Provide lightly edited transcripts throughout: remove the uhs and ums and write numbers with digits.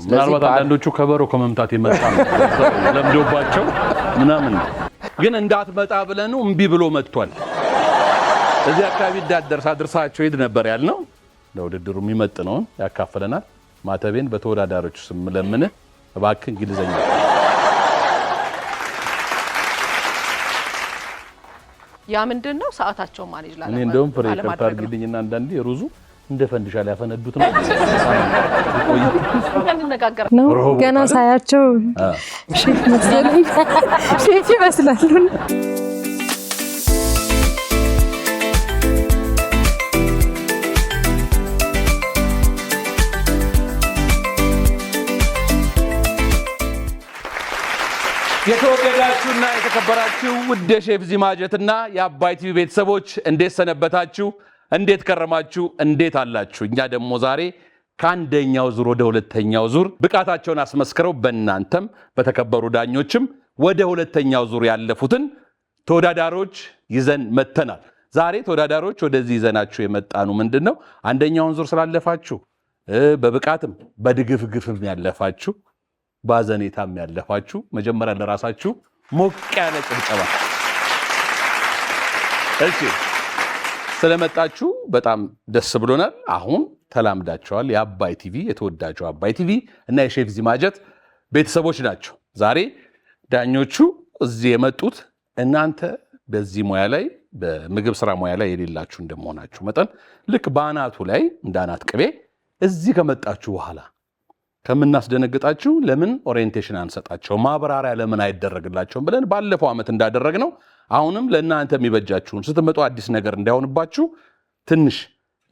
ምናልባት አንዳንዶቹ ከበሮ ከመምታት ይመጣ ለምዶባቸው ምናምን ግን እንዳትመጣ ብለን ነው እምቢ ብሎ መጥቷል። እዚህ አካባቢ አድርሳቸው ሄድ ነበር ያልነው። ለውድድሩ የሚመጥነውን ያካፍለናል። ማተቤን በተወዳዳሪዎች ስም ለምን እባክህ እንግሊዘኛ ያ ምንድነው ሰዓታቸው ማኔጅ ላለ እኔ እንደውም ፍሬ ይቅርታ አድርግልኝና አንዳንዴ ሩዙ እንደ ፈንድሻ ሊያፈነዱት ነው። ገና ሳያቸው ሼፍ መሰለኝ ሼፍ ይመስላሉ። የተወደዳችሁና የተከበራችሁ ውድ ሼፍ ዚማጀትና የአባይ ቲቪ ቤተሰቦች እንዴት ሰነበታችሁ? እንዴት ከረማችሁ? እንዴት አላችሁ? እኛ ደግሞ ዛሬ ከአንደኛው ዙር ወደ ሁለተኛው ዙር ብቃታቸውን አስመስክረው በእናንተም በተከበሩ ዳኞችም ወደ ሁለተኛው ዙር ያለፉትን ተወዳዳሪዎች ይዘን መተናል። ዛሬ ተወዳዳሪዎች ወደዚህ ይዘናችሁ የመጣኑ ምንድነው? አንደኛውን ዙር ስላለፋችሁ በብቃትም በድግፍግፍም ያለፋችሁ ባዘኔታም ያለፋችሁ መጀመሪያ ለራሳችሁ ሞቅ ያለ ጭብጨባ። እሺ ስለመጣችሁ በጣም ደስ ብሎናል። አሁን ተላምዳቸዋል። የአባይ ቲቪ የተወዳጁ አባይ ቲቪ እና የሼፍ ዚማጀት ቤተሰቦች ናቸው። ዛሬ ዳኞቹ እዚህ የመጡት እናንተ በዚህ ሙያ ላይ በምግብ ስራ ሙያ ላይ የሌላችሁ እንደመሆናችሁ መጠን ልክ በአናቱ ላይ እንደ አናት ቅቤ እዚህ ከመጣችሁ በኋላ ከምናስደነግጣችሁ ለምን ኦሪየንቴሽን አንሰጣቸው ማብራሪያ ለምን አይደረግላቸውም ብለን ባለፈው ዓመት እንዳደረግነው አሁንም ለእናንተ የሚበጃችሁን ስትመጡ አዲስ ነገር እንዳይሆንባችሁ ትንሽ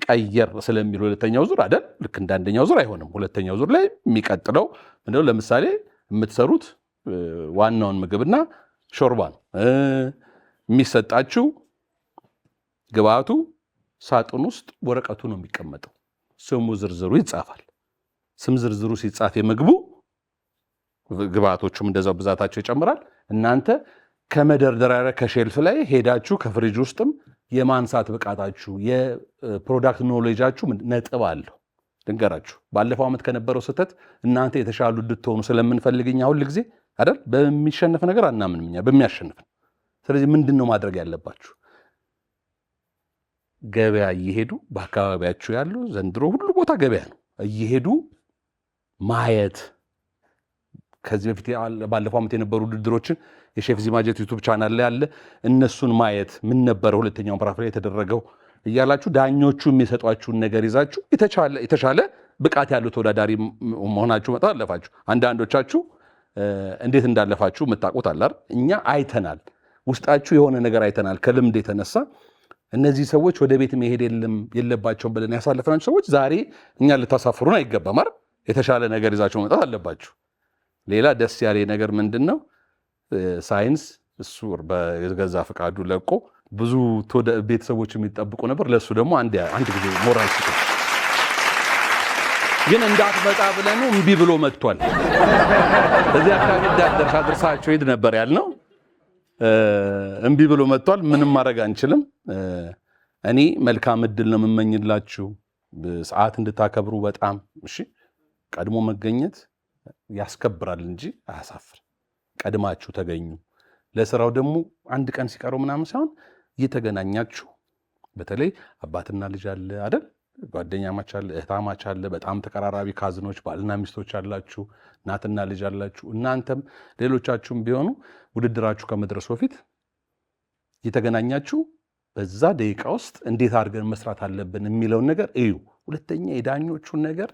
ቀየር ስለሚል ሁለተኛው ዙር አይደል ልክ እንደ አንደኛው ዙር አይሆንም። ሁለተኛው ዙር ላይ የሚቀጥለው ምንድነው? ለምሳሌ የምትሰሩት ዋናውን ምግብና ሾርባ ነው። የሚሰጣችሁ ግብአቱ ሳጥን ውስጥ ወረቀቱ ነው የሚቀመጠው። ስሙ ዝርዝሩ ይጻፋል። ስም ዝርዝሩ ሲጻፍ የምግቡ ግብአቶቹም እንደዛው ብዛታቸው ይጨምራል። እናንተ ከመደርደሪያ ከሼልፍ ላይ ሄዳችሁ ከፍሪጅ ውስጥም የማንሳት ብቃታችሁ የፕሮዳክት ኖሌጃችሁ ነጥብ አለው። ድንገራችሁ ባለፈው ዓመት ከነበረው ስህተት እናንተ የተሻሉ እንድትሆኑ ስለምንፈልግኛ ሁል ጊዜ አይደል በሚሸነፍ ነገር አናምንም እኛ በሚያሸንፍ። ስለዚህ ምንድነው ማድረግ ያለባችሁ? ገበያ እየሄዱ በአካባቢያችሁ ያሉ ዘንድሮ ሁሉ ቦታ ገበያ ነው እየሄዱ ማየት። ከዚህ በፊት ባለፈው ዓመት የነበሩ ውድድሮችን የሼፍ ዚማጀት ዩቲዩብ ቻናል ላይ አለ። እነሱን ማየት ምን ነበር ሁለተኛው ምዕራፍ ላይ የተደረገው እያላችሁ ዳኞቹ የሚሰጧችሁን ነገር ይዛችሁ የተሻለ ብቃት ያለው ተወዳዳሪ መሆናችሁ መጣ አለፋችሁ። አንዳንዶቻችሁ እንዴት እንዳለፋችሁ መጣቆት አላር እኛ አይተናል። ውስጣችሁ የሆነ ነገር አይተናል። ከልምድ የተነሳ እነዚህ ሰዎች ወደ ቤት መሄድ የለባቸውም ብለን ያሳለፈናቸው ሰዎች ዛሬ እኛ ልታሳፍሩን አይገባም አይደል? የተሻለ ነገር ይዛችሁ መጣት አለባችሁ። ሌላ ደስ ያለ ነገር ምንድነው? ሳይንስ እሱ በገዛ ፈቃዱ ለቆ ብዙ ቤተሰቦች የሚጠብቁ ነበር። ለሱ ደግሞ አንድ ጊዜ ሞራል ሲጡ ግን እንዳትመጣ ብለን ነው እምቢ ብሎ መጥቷል። በዚህ አካባቢ አድርሳቸው ሄድ ነበር ያልነው። እምቢ ብሎ መጥቷል። ምንም ማድረግ አንችልም። እኔ መልካም እድል ነው የምመኝላችሁ። ሰዓት እንድታከብሩ በጣም እሺ። ቀድሞ መገኘት ያስከብራል እንጂ አያሳፍር። ቀድማችሁ ተገኙ። ለስራው ደግሞ አንድ ቀን ሲቀረው ምናምን ሳይሆን እየተገናኛችሁ በተለይ አባትና ልጅ አለ አይደል? ጓደኛማች አለ፣ እህታማች አለ። በጣም ተቀራራቢ ካዝኖች ባልና ሚስቶች አላችሁ፣ እናትና ልጅ አላችሁ። እናንተም ሌሎቻችሁም ቢሆኑ ውድድራችሁ ከመድረሱ በፊት እየተገናኛችሁ በዛ ደቂቃ ውስጥ እንዴት አድርገን መስራት አለብን የሚለውን ነገር እዩ። ሁለተኛ የዳኞቹን ነገር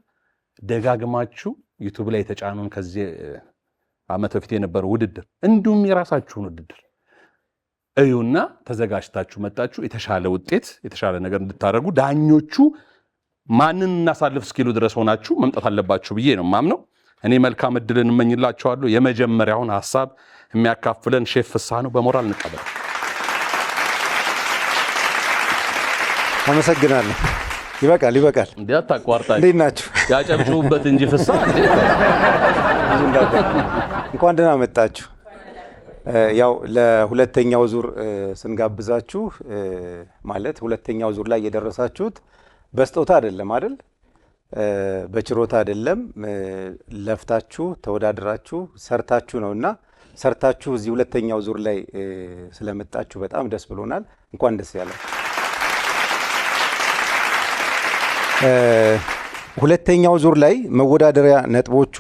ደጋግማችሁ ዩቲዩብ ላይ የተጫኑን ከዚህ ዓመት በፊት የነበረው ውድድር እንዲሁም የራሳችሁን ውድድር እዩና ተዘጋጅታችሁ መጣችሁ የተሻለ ውጤት የተሻለ ነገር እንድታደርጉ ዳኞቹ ማንን እናሳልፍ እስኪሉ ድረስ ሆናችሁ መምጣት አለባችሁ ብዬ ነው ማምነው። እኔ መልካም እድልን እመኝላችኋለሁ። የመጀመሪያውን ሐሳብ የሚያካፍለን ሼፍ ፍስሐ ነው። በሞራል እንቀበል። አመሰግናለሁ። ይበቃል። እንዴ አታቋርጣችሁ። እንዴት ናችሁ? ያጨብጩበት እንጂ ፍስሐ እንዴ እንኳን ደህና መጣችሁ። ያው ለሁለተኛው ዙር ስንጋብዛችሁ ማለት ሁለተኛው ዙር ላይ የደረሳችሁት በስጦታ አይደለም አይደል? በችሮታ አይደለም ለፍታችሁ ተወዳድራችሁ ሰርታችሁ ነውና ሰርታችሁ እዚህ ሁለተኛው ዙር ላይ ስለመጣችሁ በጣም ደስ ብሎናል። እንኳን ደስ ያላችሁ። ሁለተኛው ዙር ላይ መወዳደሪያ ነጥቦቹ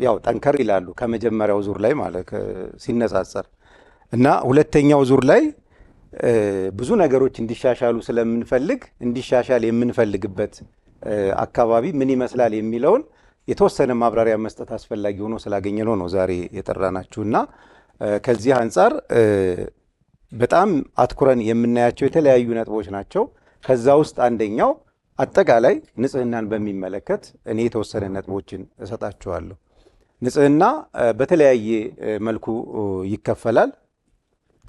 ያው ጠንከር ይላሉ ከመጀመሪያው ዙር ላይ ማለት ሲነጻጸር እና ሁለተኛው ዙር ላይ ብዙ ነገሮች እንዲሻሻሉ ስለምንፈልግ እንዲሻሻል የምንፈልግበት አካባቢ ምን ይመስላል የሚለውን የተወሰነ ማብራሪያ መስጠት አስፈላጊ ሆኖ ስላገኘነው ነው ዛሬ የጠራናችሁና ከዚህ አንፃር በጣም አትኩረን የምናያቸው የተለያዩ ነጥቦች ናቸው። ከዛ ውስጥ አንደኛው አጠቃላይ ንጽህናን በሚመለከት እኔ የተወሰነ ነጥቦችን እሰጣችኋለሁ። ንጽህና በተለያየ መልኩ ይከፈላል።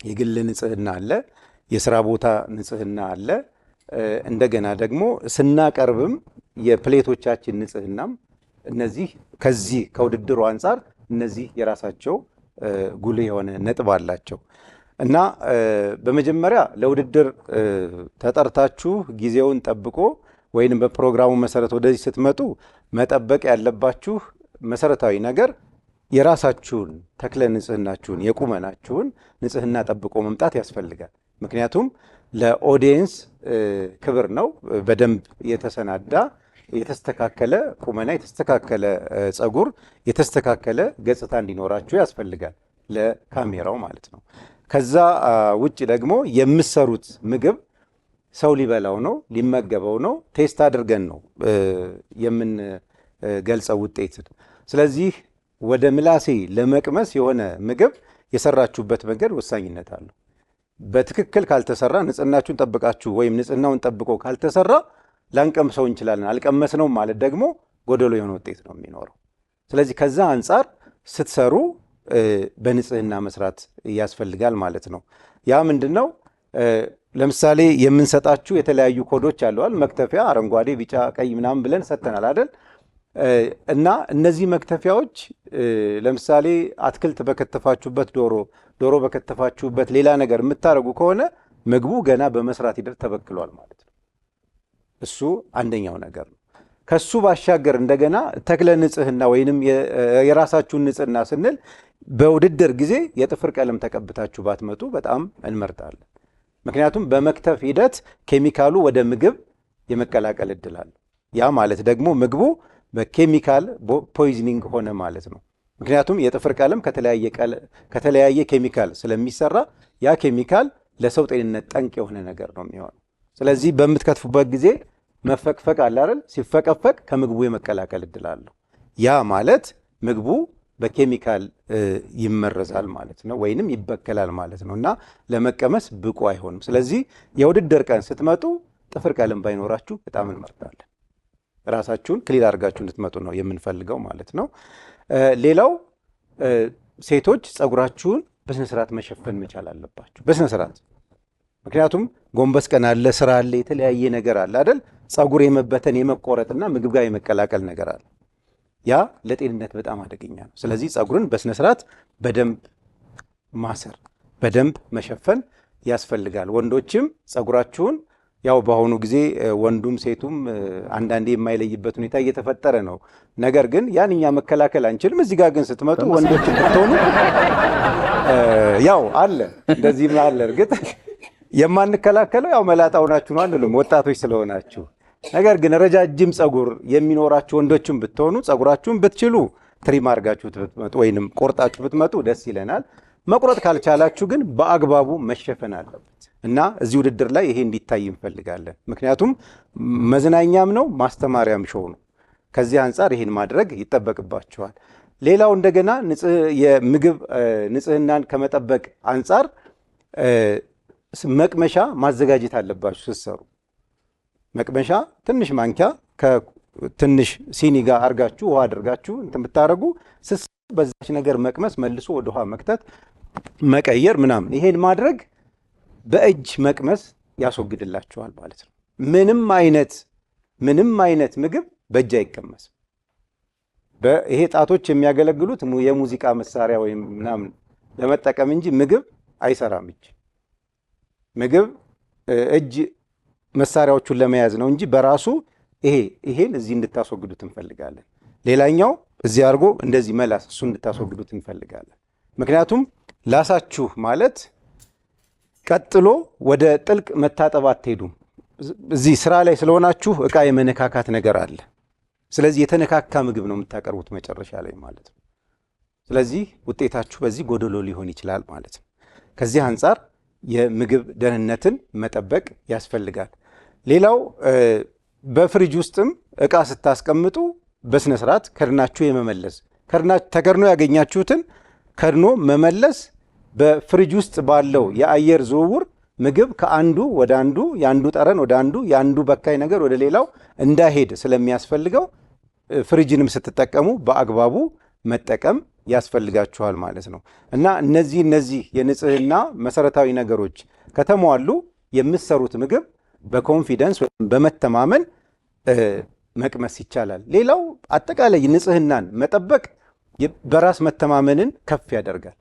የግል ንጽህና አለ፣ የስራ ቦታ ንጽህና አለ። እንደገና ደግሞ ስናቀርብም የፕሌቶቻችን ንጽህናም እነዚህ ከዚህ ከውድድሩ አንጻር እነዚህ የራሳቸው ጉልህ የሆነ ነጥብ አላቸው እና በመጀመሪያ ለውድድር ተጠርታችሁ ጊዜውን ጠብቆ ወይንም በፕሮግራሙ መሰረት ወደዚህ ስትመጡ መጠበቅ ያለባችሁ መሰረታዊ ነገር የራሳችሁን ተክለ ንጽህናችሁን የቁመናችሁን ንጽህና ጠብቆ መምጣት ያስፈልጋል። ምክንያቱም ለኦዲየንስ ክብር ነው። በደንብ የተሰናዳ የተስተካከለ ቁመና፣ የተስተካከለ ጸጉር፣ የተስተካከለ ገጽታ እንዲኖራችሁ ያስፈልጋል ለካሜራው ማለት ነው። ከዛ ውጭ ደግሞ የምትሰሩት ምግብ ሰው ሊበላው ነው፣ ሊመገበው ነው፣ ቴስት አድርገን ነው የምንገልጸው ውጤትን። ስለዚህ ወደ ምላሴ ለመቅመስ የሆነ ምግብ የሰራችሁበት መንገድ ወሳኝነት አለው። በትክክል ካልተሰራ ንጽህናችሁን ጠብቃችሁ ወይም ንጽህናውን ጠብቆ ካልተሰራ ላንቀምሰው እንችላለን። አልቀመስነውም ማለት ደግሞ ጎደሎ የሆነ ውጤት ነው የሚኖረው። ስለዚህ ከዛ አንጻር ስትሰሩ በንጽህና መስራት ያስፈልጋል ማለት ነው። ያ ምንድነው? ለምሳሌ የምንሰጣችሁ የተለያዩ ኮዶች አለዋል። መክተፊያ አረንጓዴ፣ ቢጫ፣ ቀይ ምናምን ብለን ሰጥተናል አይደል? እና እነዚህ መክተፊያዎች ለምሳሌ አትክልት በከተፋችሁበት ዶሮ በከተፋችሁበት ሌላ ነገር የምታደርጉ ከሆነ ምግቡ ገና በመስራት ሂደት ተበክሏል ማለት ነው። እሱ አንደኛው ነገር ነው። ከሱ ባሻገር እንደገና ተክለ ንጽህና ወይንም የራሳችሁን ንጽህና ስንል በውድድር ጊዜ የጥፍር ቀለም ተቀብታችሁ ባትመጡ በጣም እንመርጣለን። ምክንያቱም በመክተፍ ሂደት ኬሚካሉ ወደ ምግብ የመቀላቀል እድል አለው። ያ ማለት ደግሞ ምግቡ በኬሚካል ፖይዝኒንግ ሆነ ማለት ነው። ምክንያቱም የጥፍር ቀለም ከተለያየ ኬሚካል ስለሚሰራ ያ ኬሚካል ለሰው ጤንነት ጠንቅ የሆነ ነገር ነው የሚሆነው። ስለዚህ በምትከትፉበት ጊዜ መፈቅፈቅ አለ አይደል? ሲፈቀፈቅ ከምግቡ የመቀላቀል እድል አለው። ያ ማለት ምግቡ በኬሚካል ይመረዛል ማለት ነው፣ ወይንም ይበከላል ማለት ነው እና ለመቀመስ ብቁ አይሆንም። ስለዚህ የውድድር ቀን ስትመጡ ጥፍር ቀለም ባይኖራችሁ በጣም እንመርጣለን። ራሳችሁን ክሊር አድርጋችሁ እንድትመጡ ነው የምንፈልገው ማለት ነው። ሌላው ሴቶች ጸጉራችሁን በስነስርዓት መሸፈን መቻል አለባችሁ፣ በስነስርዓት። ምክንያቱም ጎንበስ ቀን አለ፣ ስራ አለ፣ የተለያየ ነገር አለ አይደል? ጸጉር የመበተን የመቆረጥና ምግብ ጋር የመቀላቀል ነገር አለ። ያ ለጤንነት በጣም አደገኛ ነው። ስለዚህ ጸጉርን በስነስርዓት በደንብ ማሰር፣ በደንብ መሸፈን ያስፈልጋል። ወንዶችም ጸጉራችሁን ያው በአሁኑ ጊዜ ወንዱም ሴቱም አንዳንዴ የማይለይበት ሁኔታ እየተፈጠረ ነው። ነገር ግን ያን እኛ መከላከል አንችልም። እዚህ ጋር ግን ስትመጡ ወንዶች ብትሆኑ ያው አለ እንደዚህም አለ። እርግጥ የማንከላከለው ያው መላጣው ናችሁ ነው አንልም፣ ወጣቶች ስለሆናችሁ። ነገር ግን ረጃጅም ጸጉር የሚኖራችሁ ወንዶችም ብትሆኑ ጸጉራችሁን ብትችሉ ትሪም አድርጋችሁ ብትመጡ ወይንም ቆርጣችሁ ብትመጡ ደስ ይለናል። መቁረጥ ካልቻላችሁ ግን በአግባቡ መሸፈን አለበት እና እዚህ ውድድር ላይ ይሄ እንዲታይ እንፈልጋለን። ምክንያቱም መዝናኛም ነው ማስተማሪያም ሾው ነው። ከዚህ አንጻር ይሄን ማድረግ ይጠበቅባችኋል። ሌላው እንደገና የምግብ ንጽህናን ከመጠበቅ አንጻር መቅመሻ ማዘጋጀት አለባችሁ ስትሰሩ። መቅመሻ ትንሽ ማንኪያ ከትንሽ ሲኒ ጋር አርጋችሁ ውሃ አድርጋችሁ እንትን ብታረጉ በዛች ነገር መቅመስ መልሶ ወደ ውሃ መክተት መቀየር ምናምን፣ ይሄን ማድረግ በእጅ መቅመስ ያስወግድላችኋል ማለት ነው። ምንም አይነት ምግብ በእጅ አይቀመስም። ይሄ ጣቶች የሚያገለግሉት የሙዚቃ መሳሪያ ወይም ምናምን ለመጠቀም እንጂ ምግብ አይሰራም። ምግብ እጅ መሳሪያዎቹን ለመያዝ ነው እንጂ በራሱ ይሄን እዚህ እንድታስወግዱት እንፈልጋለን። ሌላኛው እዚህ አድርጎ እንደዚህ መላስ እሱ እንድታስወግዱት እንፈልጋለን። ምክንያቱም ላሳችሁ ማለት ቀጥሎ ወደ ጥልቅ መታጠብ አትሄዱም። እዚህ ስራ ላይ ስለሆናችሁ እቃ የመነካካት ነገር አለ። ስለዚህ የተነካካ ምግብ ነው የምታቀርቡት መጨረሻ ላይ ማለት ነው። ስለዚህ ውጤታችሁ በዚህ ጎደሎ ሊሆን ይችላል ማለት ነው። ከዚህ አንጻር የምግብ ደህንነትን መጠበቅ ያስፈልጋል። ሌላው በፍሪጅ ውስጥም እቃ ስታስቀምጡ በስነ ስርዓት ከድናችሁ የመመለስ ተከድኖ ያገኛችሁትን ከድኖ መመለስ በፍሪጅ ውስጥ ባለው የአየር ዝውውር ምግብ ከአንዱ ወደ አንዱ ያንዱ ጠረን ወደ አንዱ ያንዱ በካይ ነገር ወደ ሌላው እንዳይሄድ ስለሚያስፈልገው ፍሪጅንም ስትጠቀሙ በአግባቡ መጠቀም ያስፈልጋችኋል ማለት ነው። እና እነዚህ የንጽህና መሰረታዊ ነገሮች ከተሟሉ የምትሰሩት ምግብ በኮንፊደንስ ወይም በመተማመን መቅመስ ይቻላል። ሌላው አጠቃላይ ንጽህናን መጠበቅ በራስ መተማመንን ከፍ ያደርጋል።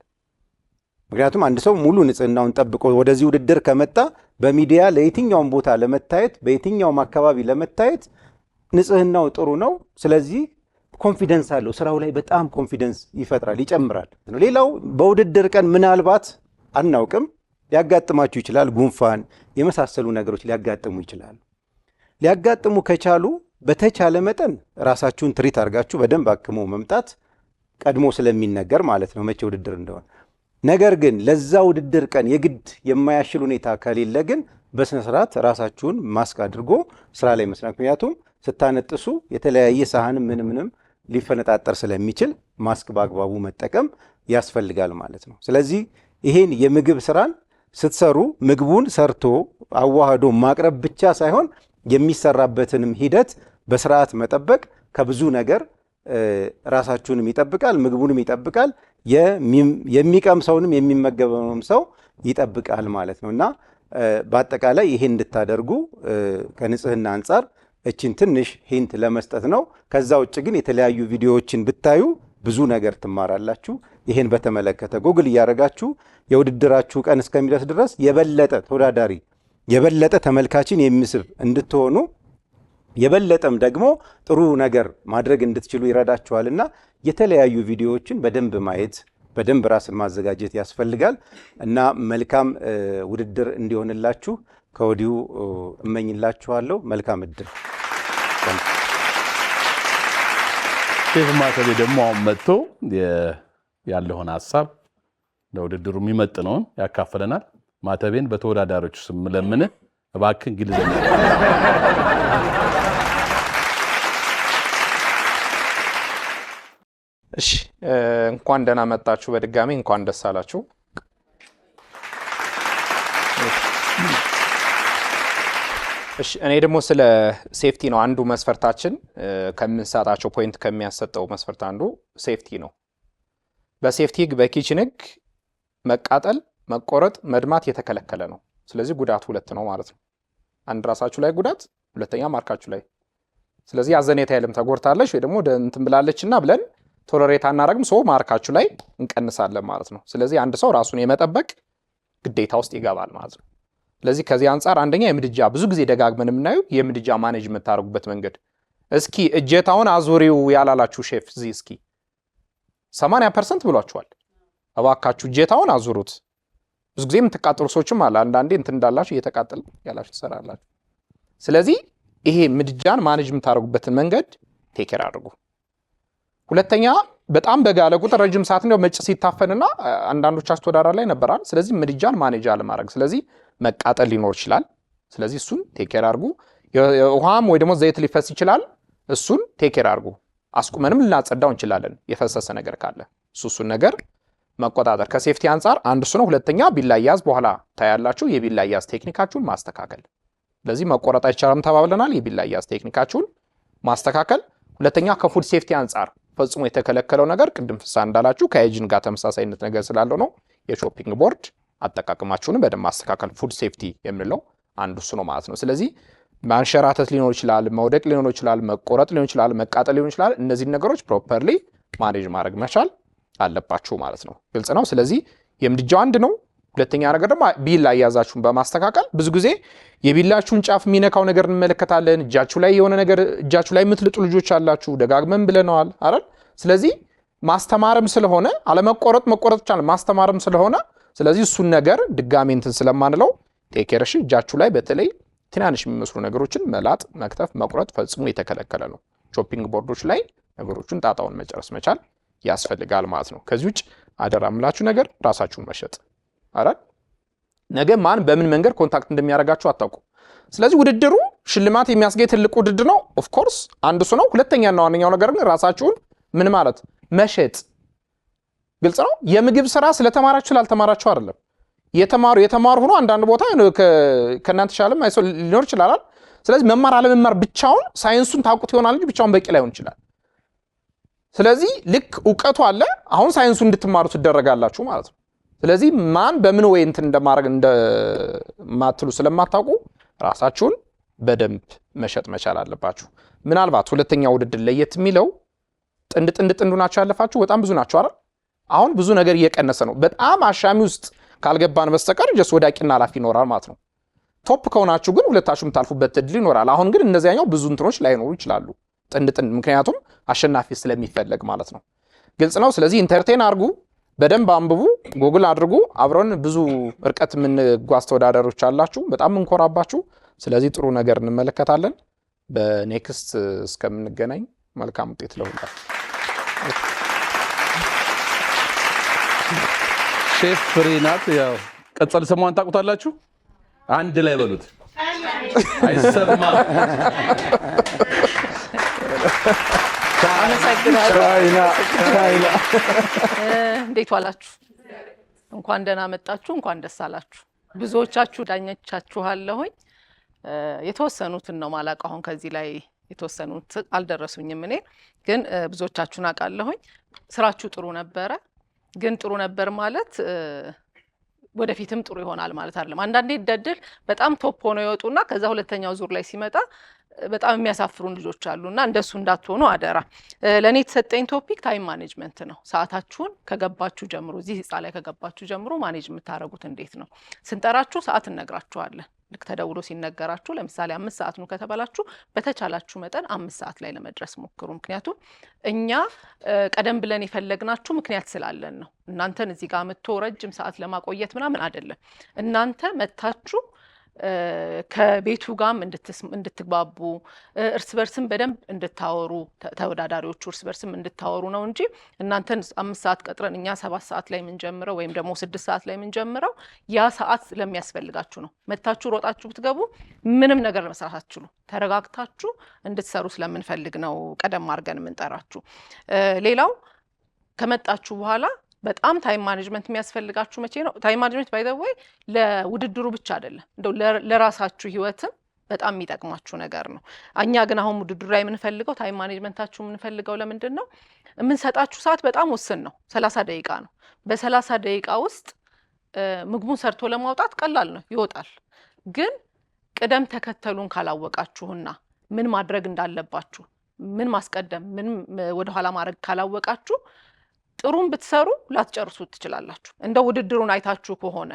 ምክንያቱም አንድ ሰው ሙሉ ንጽህናውን ጠብቆ ወደዚህ ውድድር ከመጣ በሚዲያ ለየትኛውም ቦታ ለመታየት በየትኛውም አካባቢ ለመታየት ንጽህናው ጥሩ ነው። ስለዚህ ኮንፊደንስ አለው፣ ስራው ላይ በጣም ኮንፊደንስ ይፈጥራል፣ ይጨምራል። ሌላው በውድድር ቀን ምናልባት አናውቅም ሊያጋጥማችሁ ይችላል። ጉንፋን የመሳሰሉ ነገሮች ሊያጋጥሙ ይችላሉ። ሊያጋጥሙ ከቻሉ በተቻለ መጠን ራሳችሁን ትሪት አድርጋችሁ በደንብ አክሞ መምጣት ቀድሞ ስለሚነገር ማለት ነው መቼ ውድድር እንደሆነ። ነገር ግን ለዛ ውድድር ቀን የግድ የማያሽል ሁኔታ ከሌለ ግን በስነ ስርዓት ራሳችሁን ማስክ አድርጎ ስራ ላይ መስራት። ምክንያቱም ስታነጥሱ የተለያየ ሳህንም ምንም ሊፈነጣጠር ስለሚችል ማስክ በአግባቡ መጠቀም ያስፈልጋል ማለት ነው። ስለዚህ ይሄን የምግብ ስራን ስትሰሩ ምግቡን ሰርቶ አዋህዶ ማቅረብ ብቻ ሳይሆን የሚሰራበትንም ሂደት በስርዓት መጠበቅ ከብዙ ነገር ራሳችሁንም ይጠብቃል፣ ምግቡንም ይጠብቃል፣ የሚቀምሰውንም የሚመገበውንም ሰው ይጠብቃል ማለት ነው። እና በአጠቃላይ ይሄን እንድታደርጉ ከንጽህና አንጻር እችን ትንሽ ሂንት ለመስጠት ነው። ከዛ ውጭ ግን የተለያዩ ቪዲዮዎችን ብታዩ ብዙ ነገር ትማራላችሁ። ይሄን በተመለከተ ጉግል እያደረጋችሁ የውድድራችሁ ቀን እስከሚደርስ ድረስ የበለጠ ተወዳዳሪ የበለጠ ተመልካችን የሚስብ እንድትሆኑ የበለጠም ደግሞ ጥሩ ነገር ማድረግ እንድትችሉ ይረዳችኋልና የተለያዩ ቪዲዮዎችን በደንብ ማየት በደንብ ራስን ማዘጋጀት ያስፈልጋል እና መልካም ውድድር እንዲሆንላችሁ ከወዲሁ እመኝላችኋለሁ። መልካም እድል። ሼፍ ማተቤ ደግሞ አሁን መጥቶ ያለውን ሀሳብ ለውድድሩ የሚመጥነውን ያካፍለናል። ማተቤን በተወዳዳሪዎቹ ስም ለምንህ እባክህ እንግሊዝኛ እሺ እንኳን ደህና መጣችሁ። በድጋሚ እንኳን ደስ አላችሁ። እሺ እኔ ደግሞ ስለ ሴፍቲ ነው አንዱ መስፈርታችን ከምንሰጣቸው ፖይንት ከሚያሰጠው መስፈርት አንዱ ሴፍቲ ነው። በሴፍቲ ህግ በኪችን ህግ መቃጠል፣ መቆረጥ፣ መድማት የተከለከለ ነው። ስለዚህ ጉዳት ሁለት ነው ማለት ነው። አንድ ራሳችሁ ላይ ጉዳት፣ ሁለተኛ ማርካችሁ ላይ። ስለዚህ አዘኔታ የለም ተጎድታለች ወይ ደግሞ እንትን ብላለችና ብለን ቶለሬት አናረግም፣ ሰው ማርካችሁ ላይ እንቀንሳለን ማለት ነው። ስለዚህ አንድ ሰው ራሱን የመጠበቅ ግዴታ ውስጥ ይገባል ማለት ነው። ስለዚህ ከዚህ አንጻር አንደኛ የምድጃ ብዙ ጊዜ ደጋግመን የምናየው የምድጃ ማኔጅ የምታደርጉበት መንገድ። እስኪ እጀታውን አዙሪው ያላላችሁ ሼፍ እዚህ እስኪ 80% ብሏችኋል። እባካችሁ እጀታውን አዙሩት። ብዙ ጊዜ የምትቃጠሉ ሰዎችም አለ። አንዳንዴ እንትን እንዳላችሁ እየተቃጠል ያላችሁ ትሰራላችሁ። ስለዚህ ይሄ ምድጃን ማኔጅ የምታደርጉበትን መንገድ ቴኬር አድርጉ። ሁለተኛ በጣም በጋለ ቁጥር ረጅም ሰዓት እንደው መጭ ሲታፈንና አንዳንዶቻችሁ ተወዳዳሪ ላይ ነበራል። ስለዚህ ምድጃን ማኔጅ አለማድረግ፣ ስለዚህ መቃጠል ሊኖር ይችላል። ስለዚህ እሱን ቴኬር አድርጉ። ውሃም ወይ ደግሞ ዘይት ሊፈስ ይችላል። እሱን ቴኬር አድርጉ። አስቁመንም ልናጸዳው እንችላለን የፈሰሰ ነገር ካለ እሱን ነገር መቆጣጠር ከሴፍቲ አንጻር አንድ እሱ ነው። ሁለተኛ ቢላ ያዝ በኋላ ታያላችሁ። የቢላ ያዝ ቴክኒካችሁን ማስተካከል። ስለዚህ መቆረጥ አይቻልም ተባብለናል። የቢላ ያዝ ቴክኒካችሁን ማስተካከል። ሁለተኛ ከፉድ ሴፍቲ አንጻር ፈጽሞ የተከለከለው ነገር ቅድም ፍሳ እንዳላችሁ ከሃይጂን ጋር ተመሳሳይነት ነገር ስላለው ነው። የሾፒንግ ቦርድ አጠቃቀማችሁን በደንብ ማስተካከል ፉድ ሴፍቲ የምንለው አንዱ እሱ ነው ማለት ነው። ስለዚህ ማንሸራተት ሊኖር ይችላል፣ መውደቅ ሊኖር ይችላል፣ መቆረጥ ሊኖር ይችላል፣ መቃጠል ሊኖር ይችላል። እነዚህ ነገሮች ፕሮፐርሊ ማኔጅ ማድረግ መቻል አለባችሁ ማለት ነው። ግልጽ ነው። ስለዚህ የምድጃው አንድ ነው። ሁለተኛ ነገር ደግሞ ቢላ ያያዛችሁን በማስተካከል ብዙ ጊዜ የቢላችሁን ጫፍ የሚነካው ነገር እንመለከታለን። እጃችሁ ላይ የሆነ ነገር እጃችሁ ላይ የምትልጡ ልጆች አላችሁ ደጋግመን ብለናል አይደል? ስለዚህ ማስተማርም ስለሆነ አለመቆረጥ መቆረጥ ይቻላል ማስተማርም ስለሆነ ስለዚህ እሱን ነገር ድጋሜ እንትን ስለማንለው ቴኬርሽ እጃችሁ ላይ በተለይ ትናንሽ የሚመስሉ ነገሮችን መላጥ መክተፍ መቁረጥ ፈጽሞ የተከለከለ ነው። ቾፒንግ ቦርዶች ላይ ነገሮችን ጣጣውን መጨረስ መቻል ያስፈልጋል ማለት ነው። ከዚህ ውጭ አደራ ምላችሁ ነገር ራሳችሁን መሸጥ አይደል? ነገ ማን በምን መንገድ ኮንታክት እንደሚያደርጋችሁ አታውቁ። ስለዚህ ውድድሩ ሽልማት የሚያስገኝ ትልቅ ውድድር ነው። ኦፍ ኮርስ አንዱ እሱ ነው። ሁለተኛና ዋነኛው ነገር ግን ራሳችሁን ምን ማለት መሸጥ ግልጽ ነው። የምግብ ስራ ስለተማራችሁ ላልተማራችሁ አይደለም። የተማሩ ሆኖ አንዳንድ ቦታ ከእናንተ ሻለም አይሶ ሊኖር ይችላል። ስለዚህ መማር አለመማር ብቻውን ሳይንሱን ታውቁት ይሆናል እንጂ ብቻውን በቂ ላይሆን ይችላል። ስለዚህ ልክ ዕውቀቱ አለ አሁን ሳይንሱን እንድትማሩ ትደረጋላችሁ ማለት ነው። ስለዚህ ማን በምን ወይ እንትን እንደማድረግ እንደማትሉ ስለማታውቁ ራሳችሁን በደንብ መሸጥ መቻል አለባችሁ። ምናልባት ሁለተኛው ውድድር ለየት የሚለው ጥንዱ ናቸው ያለፋችሁ በጣም ብዙ ናቸው አይደል? አሁን ብዙ ነገር እየቀነሰ ነው። በጣም አሻሚ ውስጥ ካልገባን በስተቀር ጀስ ወዳቂና ላፊ ይኖራል ማለት ነው። ቶፕ ከሆናችሁ ግን ሁለታችሁ የምታልፉበት እድል ይኖራል። አሁን ግን እነዚያኛው ብዙ እንትኖች ላይኖሩ ይችላሉ ጥንድ ምክንያቱም አሸናፊ ስለሚፈለግ ማለት ነው። ግልጽ ነው። ስለዚህ ኢንተርቴን አድርጉ፣ በደንብ አንብቡ፣ ጎግል አድርጉ። አብረን ብዙ ርቀት የምንጓዝ ተወዳዳሪዎች አላችሁ፣ በጣም እንኮራባችሁ። ስለዚህ ጥሩ ነገር እንመለከታለን። በኔክስት እስከምንገናኝ መልካም ውጤት ለሁላችሁ። ሼፍ ፍሬናት ያው ቅጽል ስሟን ታውቁታላችሁ? አንድ ላይ በሉት። አይሰማም። እንዴት ዋላችሁ? እንኳን ደህና መጣችሁ፣ እንኳን ደስ አላችሁ። ብዙዎቻችሁ ዳኞቻችኋለሁኝ። የተወሰኑትን ነው ማላውቀው። አሁን ከዚህ ላይ የተወሰኑት አልደረሱኝም። እኔ ግን ብዙዎቻችሁን አውቃለሁኝ። ስራችሁ ጥሩ ነበረ። ግን ጥሩ ነበር ማለት ወደፊትም ጥሩ ይሆናል ማለት አይደለም። አንዳንዴ ደድል በጣም ቶፕ ሆነው ይወጡና ከዛ ሁለተኛው ዙር ላይ ሲመጣ በጣም የሚያሳፍሩን ልጆች አሉና እንደሱ እንዳትሆኑ አደራ። ለኔ የተሰጠኝ ቶፒክ ታይም ማኔጅመንት ነው። ሰዓታችሁን ከገባችሁ ጀምሮ እዚህ ህጻ ላይ ከገባችሁ ጀምሮ ማኔጅ የምታደርጉት እንዴት ነው? ስንጠራችሁ ሰዓት እንነግራችኋለን። ልክ ተደውሎ ሲነገራችሁ ለምሳሌ 5 ሰዓት ነው ከተባላችሁ በተቻላችሁ መጠን 5 ሰዓት ላይ ለመድረስ ሞክሩ። ምክንያቱም እኛ ቀደም ብለን የፈለግናችሁ ምክንያት ስላለን ነው። እናንተን እዚህ ጋር መጥቶ ረጅም ሰዓት ለማቆየት ምናምን አይደለም። እናንተ መታችሁ ከቤቱ ጋርም እንድትግባቡ እርስ በርስም በደንብ እንድታወሩ ተወዳዳሪዎቹ እርስ በርስም እንድታወሩ ነው እንጂ እናንተን 5 ሰዓት ቀጥረን እኛ 7 ሰዓት ላይ ምን ጀምረው ወይም ደግሞ 6 ሰዓት ላይ ምን ጀምረው ያ ሰዓት ለሚያስፈልጋችሁ ነው። መታችሁ ሮጣችሁ ብትገቡ ምንም ነገር መስራት አትችሉ። ተረጋግታችሁ እንድትሰሩ ስለምንፈልግ ነው ቀደም አድርገን የምንጠራችሁ። ሌላው ከመጣችሁ በኋላ በጣም ታይም ማኔጅመንት የሚያስፈልጋችሁ መቼ ነው? ታይም ማኔጅመንት ባይ ዘ ወይ ለውድድሩ ብቻ አይደለም፣ እንደው ለራሳችሁ ህይወትም በጣም የሚጠቅማችሁ ነገር ነው። እኛ ግን አሁን ውድድሩ ላይ የምንፈልገው ታይም ማኔጅመንታችሁ የምንፈልገው ለምንድን ነው? የምንሰጣችሁ ሰዓት በጣም ውስን ነው፣ 30 ደቂቃ ነው። በ30 ደቂቃ ውስጥ ምግቡን ሰርቶ ለማውጣት ቀላል ነው፣ ይወጣል። ግን ቅደም ተከተሉን ካላወቃችሁና ምን ማድረግ እንዳለባችሁ ምን ማስቀደም ምን ወደኋላ ማድረግ ካላወቃችሁ ጥሩን ብትሰሩ ላትጨርሱት ትችላላችሁ። እንደ ውድድሩን አይታችሁ ከሆነ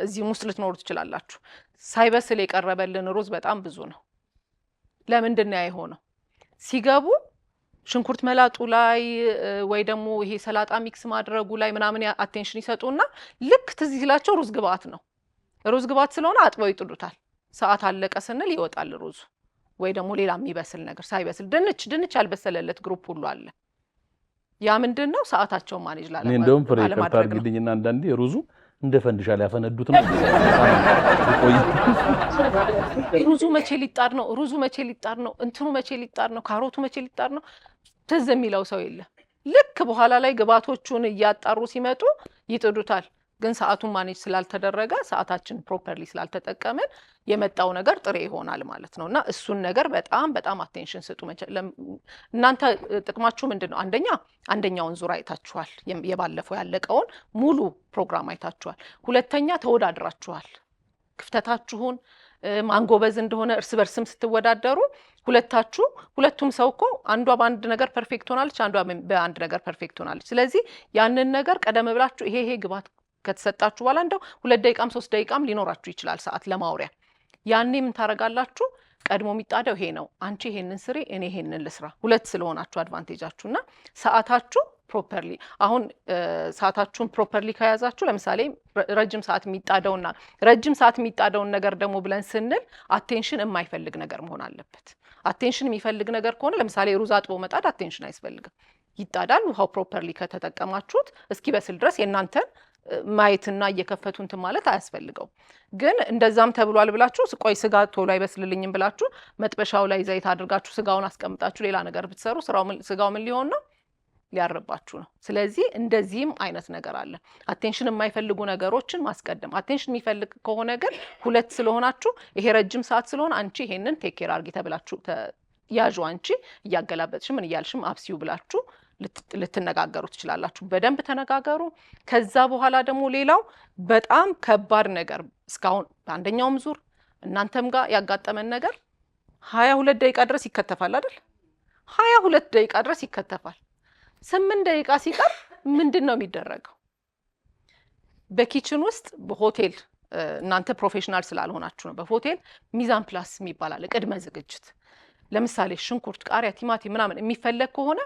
እዚህም ውስጥ ልትኖሩ ትችላላችሁ። ሳይበስል የቀረበልን ሩዝ በጣም ብዙ ነው። ለምንድን ነው የሆነው? ሲገቡ ሽንኩርት መላጡ ላይ ወይ ደግሞ ይሄ ሰላጣ ሚክስ ማድረጉ ላይ ምናምን አቴንሽን ይሰጡና ልክ ትዝ ይላቸው ሩዝ ግብአት ነው። ሩዝ ግብአት ስለሆነ አጥበው ይጥሉታል። ሰዓት አለቀ ስንል ይወጣል ሩዙ። ወይ ደግሞ ሌላ የሚበስል ነገር ሳይበስል ድንች ያልበሰለለት ግሩፕ ሁሉ አለ። ያ ምንድነው? ሰዓታቸው ማኔጅ ላለ እኔ እንደውም ፍሬ ከርታ አድርግልኝና አንዳንዴ ሩዙ እንደ ፈንድሻ ያፈነዱት ነው። ሩዙ መቼ ሊጣር ነው? ሩዙ መቼ ሊጣር ነው? እንትኑ መቼ ሊጣር ነው? ካሮቱ መቼ ሊጣር ነው? ትዝ የሚለው ሰው የለም። ልክ በኋላ ላይ ግብአቶቹን እያጣሩ ሲመጡ ይጥዱታል። ግን ሰዓቱን ማኔጅ ስላልተደረገ ሰዓታችን ፕሮፐርሊ ስላልተጠቀምን የመጣው ነገር ጥሬ ይሆናል ማለት ነውና እሱን ነገር በጣም አቴንሽን ስጡ። እናንተ ጥቅማችሁ ምንድነው? አንደኛውን ዙር አይታችኋል። የባለፈው ያለቀውን ሙሉ ፕሮግራም አይታችኋል። ሁለተኛ ተወዳድራችኋል። ክፍተታችሁን ማንጎበዝ እንደሆነ እርስ በርስም ስትወዳደሩ ሁለቱም ሰው እኮ አንዷ በአንድ ነገር ፐርፌክት ሆናለች፣ አንዷ በአንድ ነገር ፐርፌክት ሆናለች። ስለዚህ ያንን ነገር ቀደም ብላችሁ ይሄ ግባት ከተሰጣችሁ በኋላ እንደው 2 ደቂቃም 3 ደቂቃም ሊኖራችሁ ይችላል ሰዓት ለማውሪያ ያኔ ምን ታረጋላችሁ ቀድሞ የሚጣደው ይሄ ነው አንቺ ይሄንን ስሪ እኔ ይሄንን ልስራ ሁለት ስለሆናችሁ አድቫንቴጃችሁና ሰዓታችሁ ፕሮፐርሊ አሁን ሰዓታችሁን ፕሮፐርሊ ከያዛችሁ ለምሳሌ ረጅም ሰዓት የሚጣደውን ነገር ደግሞ ብለን ስንል አቴንሽን የማይፈልግ ነገር መሆን አለበት አቴንሽን የሚፈልግ ነገር ከሆነ ለምሳሌ ሩዝ አጥቦ መጣድ አቴንሽን አይፈልግም ይጣዳል ውሃው ፕሮፐርሊ ከተጠቀማችሁት እስኪ በስል ድረስ የናንተን ማየትና እየከፈቱ እንትን ማለት አያስፈልገው ግን እንደዛም ተብሏል ብላችሁ ቆይ ስጋ ቶሎ አይበስልልኝም ብላችሁ መጥበሻው ላይ ዘይት አድርጋችሁ ስጋውን አስቀምጣችሁ ሌላ ነገር ብትሰሩ ስጋው ምን ሊሆን ነው ሊያርባችሁ ነው ስለዚህ እንደዚህም አይነት ነገር አለ አቴንሽን የማይፈልጉ ነገሮችን ማስቀደም አቴንሽን የሚፈልግ ከሆነ ግን ሁለት ስለሆናችሁ ይሄ ረጅም ሰዓት ስለሆነ አንቺ ይሄንን ቴክ ኬር አርጊ ተብላችሁ ያዡ አንቺ እያገላበጥሽ ምን ይያልሽም አብሲው ብላችሁ ልትነጋገሩ ትችላላችሁ በደንብ ተነጋገሩ ከዛ በኋላ ደግሞ ሌላው በጣም ከባድ ነገር እስካሁን አንደኛውም ዙር እናንተም ጋር ያጋጠመን ነገር 22 ደቂቃ ድረስ ይከተፋል አይደል 22 ደቂቃ ድረስ ይከተፋል 8 ደቂቃ ሲቀር ምንድነው የሚደረገው በኪችን ውስጥ በሆቴል እናንተ ፕሮፌሽናል ስላልሆናችሁ ነው በሆቴል ሚዛን ፕላስ የሚባል ቅድመ ዝግጅት ለምሳሌ ሽንኩርት ቃሪያ ቲማቲም ምናምን የሚፈለግ ከሆነ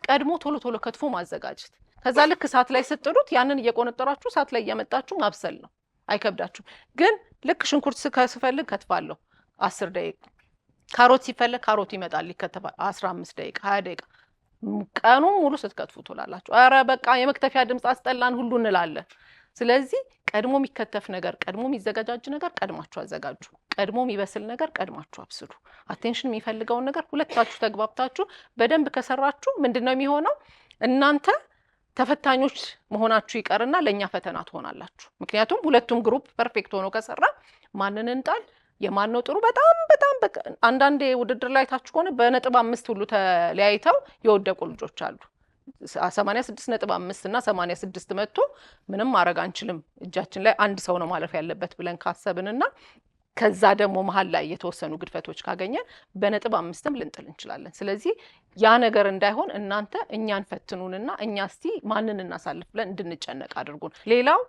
ቀድሞ ቶሎ ከትፎ ማዘጋጀት ከዛ ልክ ሰዓት ላይ ስትጥዱት ያንን እየቆነጠራችሁ ሰዓት ላይ እያመጣችሁ ማብሰል ነው አይከብዳችሁ ግን ልክ ሽንኩርት ስፈልግ ከትፋለሁ 10 ደቂቃ ካሮት ሲፈልግ ካሮት ይመጣል ይከተፋል 15 ደቂቃ 20 ደቂቃ ቀኑን ሙሉ ስትከትፉ ትላላችሁ አረ በቃ የመክተፊያ ድምጽ አስጠላን ሁሉ እንላለን ስለዚህ ቀድሞ የሚከተፍ ነገር ቀድሞ የሚዘጋጃጅ ነገር ቀድማችሁ አዘጋጁ ቀድሞ የሚበስል ነገር ቀድማችሁ አብስሉ አቴንሽን የሚፈልገውን ነገር ሁለታችሁ ተግባብታችሁ በደንብ ከሰራችሁ ምንድነው የሚሆነው እናንተ ተፈታኞች መሆናችሁ ይቀርና ለኛ ፈተና ትሆናላችሁ ምክንያቱም ሁለቱም ግሩፕ ፐርፌክት ሆኖ ከሰራ ማንን እንጣል የማን ነው ጥሩ በጣም አንዳንዴ ውድድር ላይ ታችሁ ከሆነ በነጥብ 5 ሁሉ ተለያይተው የወደቁ ልጆች አሉ 86.5 እና 86 መጥቶ ምንም ማረግ አንችልም እጃችን ላይ አንድ ሰው ነው ማለፍ ያለበት ብለን ካሰብንና ከዛ ደግሞ መሃል ላይ የተወሰኑ ግድፈቶች ካገኘን በነጥብ 5ም ልንጥል እንችላለን ስለዚህ ያ ነገር እንዳይሆን እናንተ እኛን ፈትኑንና እኛ እስቲ ማንን እናሳልፍ ብለን እንድንጨነቅ አድርጉን ሌላው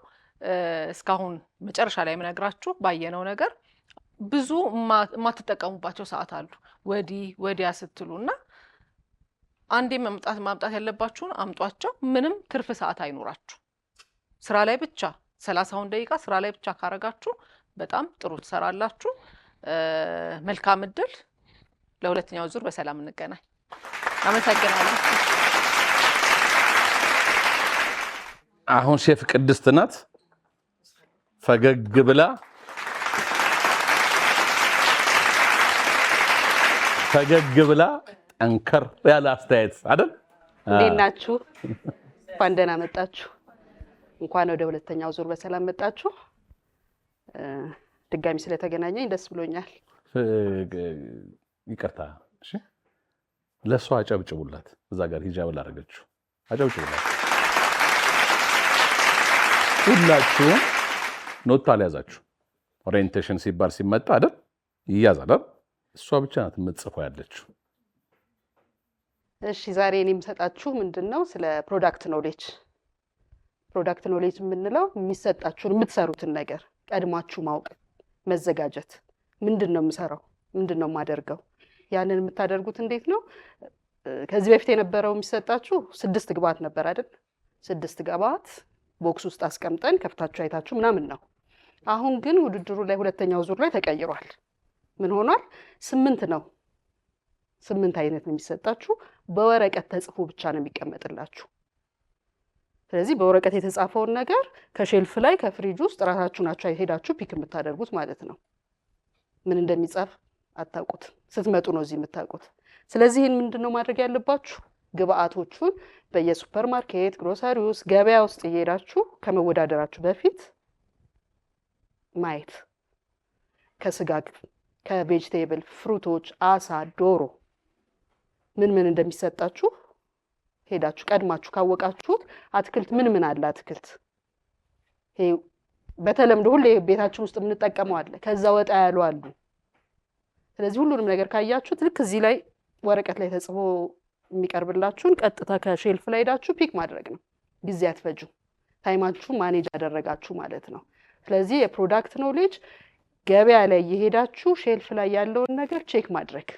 እስካሁን መጨረሻ ላይ የምነግራችሁ ባየነው ነገር ብዙ ማትጠቀሙባቸው ሰዓት አሉ ወዲያ ስትሉና አንዴ ማምጣት ያለባችሁን አምጧቸው ምንም ትርፍ ሰዓት አይኖራችሁ ስራ ላይ ብቻ 30 ደቂቃ ስራ ላይ ብቻ ካረጋችሁ በጣም ጥሩ ትሰራላችሁ መልካም እድል ለሁለተኛው ዙር በሰላም እንገናኝ አመሰግናለሁ አሁን ሼፍ ቅድስት ናት ፈገግ ብላ ጠንከር ያለ አስተያየት አይደል እንዴት ናችሁ እንኳን ደህና መጣችሁ እንኳን ወደ ሁለተኛው ዙር በሰላም መጣችሁ ድጋሚ ስለተገናኘኝ ደስ ብሎኛል ይቅርታ እሺ ለሷ አጨብጭቡላት እዛ ጋር ሂጃብ ላደረገችው አጨብጭቡላት ሁላችሁ ኖት አልያዛችሁ ኦሪየንቴሽን ሲባል ሲመጣ አይደል ይያዛል እሷ ብቻ ናት የምትጽፈው ያለችው እሺ ዛሬ እኔም ሰጣችሁ ምንድነው ስለ ፕሮዳክት ኖሌጅ የምንለው የሚሰጣችሁን የምትሰሩትን ነገር ቀድማችሁ ማወቅ መዘጋጀት ምንድነው የምሰራው ምንድነው ማደርገው ያንን የምታደርጉት እንዴት ነው ከዚህ በፊት የነበረው የሚሰጣችሁ 6 ግብአት ነበር አይደል 6 ግብአት ቦክስ ውስጥ አስቀምጠን ከፍታችሁ አይታችሁ ምናምን ነው አሁን ግን ውድድሩ ላይ ሁለተኛው ዙር ላይ ተቀይሯል ምን ሆኗል 8 ነው 8 አይነት ነው የሚሰጣችሁ በወረቀት ተጽፎ ብቻ ነው የሚቀመጥላችሁ ስለዚህ በወረቀት የተጻፈውን ነገር ከሼልፍ ላይ ከፍሪጅ ውስጥ ራሳችሁ ናችሁ ሄዳችሁ ፒክ የምታደርጉት ማለት ነው ምን እንደሚጻፍ አታውቁት ስትመጡ ነው እዚህ የምታውቁት ስለዚህ ምንድነው ማድረግ ያለባችሁ ግብአቶቹን በየሱፐር ማርኬት ግሮሰሪ ውስጥ ገበያ ውስጥ እየሄዳችሁ ከመወዳደራችሁ በፊት ማየት ከስጋ ከቬጂቴብል ፍሩቶች አሳ ዶሮ ምን እንደሚሰጣችሁ ሄዳችሁ ቀድማችሁ ካወቃችሁት አትክልት ምን አለ አትክልት ይሄ በተለምዶ ሁሌ ቤታችን ውስጥ የምንጠቀመው አለ ከዛ ወጣ ያሉ አሉ ስለዚህ ሁሉንም ነገር ካያችሁት ልክ እዚህ ላይ ወረቀት ላይ ተጽፎ የሚቀርብላችሁን ቀጥታ ከሼልፍ ላይ ሄዳችሁ ፒክ ማድረግ ነው ጊዜ አትፈጁ ታይማችሁ ማኔጅ አደረጋችሁ ማለት ነው። ስለዚህ የፕሮዳክት ኖሌጅ ገበያ ላይ እየሄዳችሁ ሼልፍ ላይ ያለውን ነገር ቼክ ማድረግ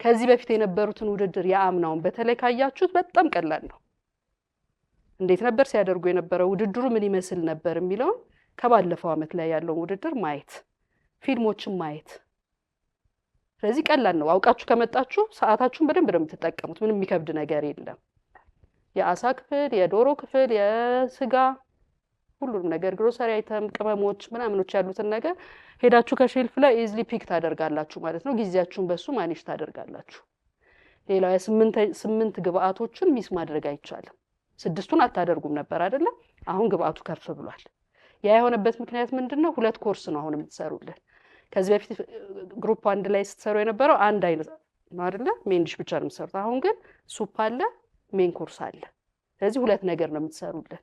ከዚህ በፊት የነበሩትን ውድድር የአምናውን በተለይ ካያችሁት በጣም ቀላል ነው። እንዴት ነበር ሲያደርጉ የነበረው ውድድሩ ምን ይመስል ነበር የሚለውን ከባለፈው ዓመት ላይ ያለውን ውድድር ማየት ፊልሞችን ማየት ስለዚህ ቀላል ነው። አውቃችሁ ከመጣችሁ ሰዓታችሁን በደንብ ነው የምትጠቀሙት። ምንም የሚከብድ ነገር የለም። የአሳ ክፍል፣ የዶሮ ክፍል፣ የስጋ ሁሉንም ነገር ግሮሰሪ አይተም ቅመሞች ምናምኖች ያሉትን ነገር ሄዳችሁ ከሼልፍ ላይ ኢዝሊ ፒክ ታደርጋላችሁ ማለት ነው። ጊዜያችሁን በሱ ማኔጅ ታደርጋላችሁ። ሌላው የስምንት ግብአቶችን ሚስ ማድረግ አይቻልም። 6ቱን አታደርጉም ነበር አይደለ? አሁን ግብአቱ ከፍ ብሏል። ያ የሆነበት ምክንያት ምንድነው? 2 ኮርስ ነው አሁን የምትሰሩልን። ከዚህ በፊት ግሩፕ 1 ላይ ስትሰሩ የነበረው አንድ አይነት ነው አይደለ? ሜን ዲሽ ብቻ ነው የምትሰሩት። አሁን ግን ሱፕ አለ፣ ሜን ኮርስ አለ። ስለዚህ 2 ነገር ነው የምትሰሩልን።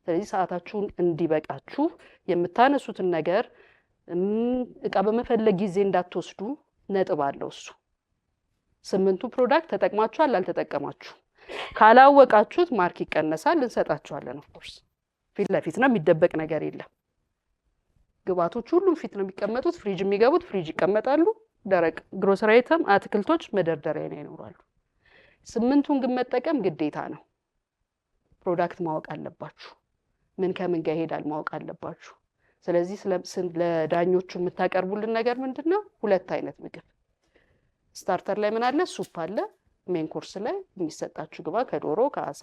ስለዚህ ሰዓታችሁን እንዲበቃችሁ የምታነሱትን ነገር እቃ በመፈለግ ጊዜ እንዳትወስዱ ነጥብ አለው እሱ። 8ቱ ፕሮዳክት ተጠቅማችኋል አልተጠቀማችሁ ካላወቃችሁት ማርክ ይቀነሳል፣ እንሰጣችኋለን። ኦፍ ኮርስ ፊት ለፊት ነው የሚደበቅ ነገር የለም። ግብአቶች ሁሉም ፊት ነው የሚቀመጡት። ፍሪጅ የሚገቡት ፍሪጅ ይቀመጣሉ። ደረቅ ግሮሰሪ አይተም አትክልቶች መደርደሪያ ላይ ይኖራሉ። 8ቱን ግን መጠቀም ግዴታ ነው። ፕሮዳክት ማወቅ አለባችሁ። ምን ከምን ጋር ይሄዳል ማወቅ አለባችሁ። ስለዚህ ለዳኞቹ የምታቀርቡልን ነገር ምንድነው? 2 አይነት ምግብ ስታርተር ላይ ምን አለ? ሱፕ አለ። ሜን ኮርስ ላይ የሚሰጣችሁ ግባ ከዶሮ ከአሳ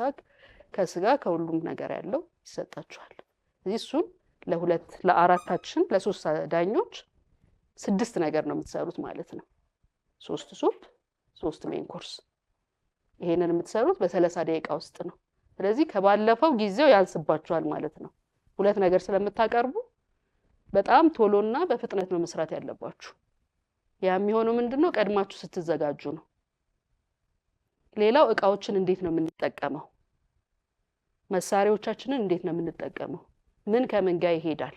ከስጋ ከሁሉም ነገር ያለው ይሰጣችኋል። ስለዚህ እሱን ለአራታችን ለ3 ዳኞች 6 ነገር ነው የምትሰሩት ማለት ነው። 3 ሱፕ 3 ሜን ኮርስ ይሄንን የምትሰሩት በ30 ደቂቃ ውስጥ ነው። ስለዚህ ከባለፈው ጊዜው ያንስባችኋል ማለት ነው። 2 ነገር ስለምታቀርቡ በጣም ቶሎና በፍጥነት ነው መስራት ያለባችሁ። ያ የሚሆነው ምንድነው? ቀድማችሁ ስትዘጋጁ ነው። ሌላው እቃዎችን እንዴት ነው የምንጠቀመው? መሳሪያዎቻችንን እንዴት ነው የምንጠቀመው? ምን ከምን ጋር ይሄዳል?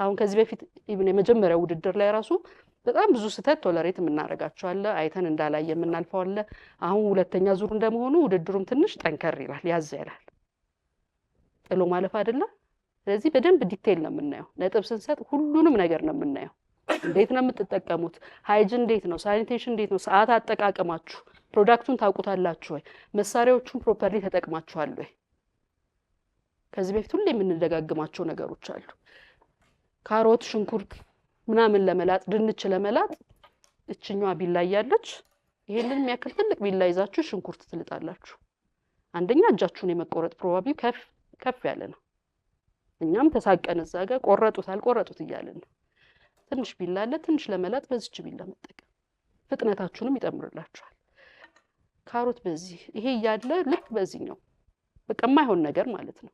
አሁን ከዚህ በፊት ኢቭን የመጀመሪያው ውድድር ላይ ራሱ በጣም ብዙ ስህተት ቶለሬት የምናደርጋቸው አለ፣ አይተን እንዳላየ የምናልፈው አለ። አሁን 2ኛ ዙር እንደመሆኑ ውድድሩም ትንሽ ጠንከር ይላል፣ ያዝ ይላል። ጥሎ ማለፍ አይደለ? ስለዚህ በደንብ ዲቴይል ነው የምናየው። ነጥብ ስንሰጥ ሁሉንም ነገር ነው የምናየው። እንዴት ነው የምትጠቀሙት? ሃይጂን እንዴት ነው? ሳኒቴሽን እንዴት ነው? ሰዓት አጠቃቀማችሁ፣ ፕሮዳክቱን ታውቁታላችሁ ወይ? መሳሪያዎቹን ፕሮፐርሊ ተጠቅማችኋል ወይ? ከዚህ በፊት ሁሌ የምንደጋግማቸው ነገሮች አሉ። ካሮት፣ ሽንኩርት ምናምን ለመላጥ ድንች ለመላጥ እችኛዋ ቢላ ያለች ይሄንን የሚያክል ትልቅ ቢላ ይዛችሁ ሽንኩርት ትልጣላችሁ። አንደኛ እጃችሁን የመቆረጥ ፕሮባቢሊ ከፍ ያለ ነው። እኛም ተሳቀን እዛ ጋር ቆረጡት እያለን ነው። ትንሽ ቢላ አለ፣ ትንሽ ለመላጥ በዚች ቢላ መጠቀም ፍጥነታችሁንም ይጨምርላችኋል። ካሮት በዚህ ይሄ ያለ ልክ በዚህኛው በቃ የማይሆን ነገር ማለት ነው።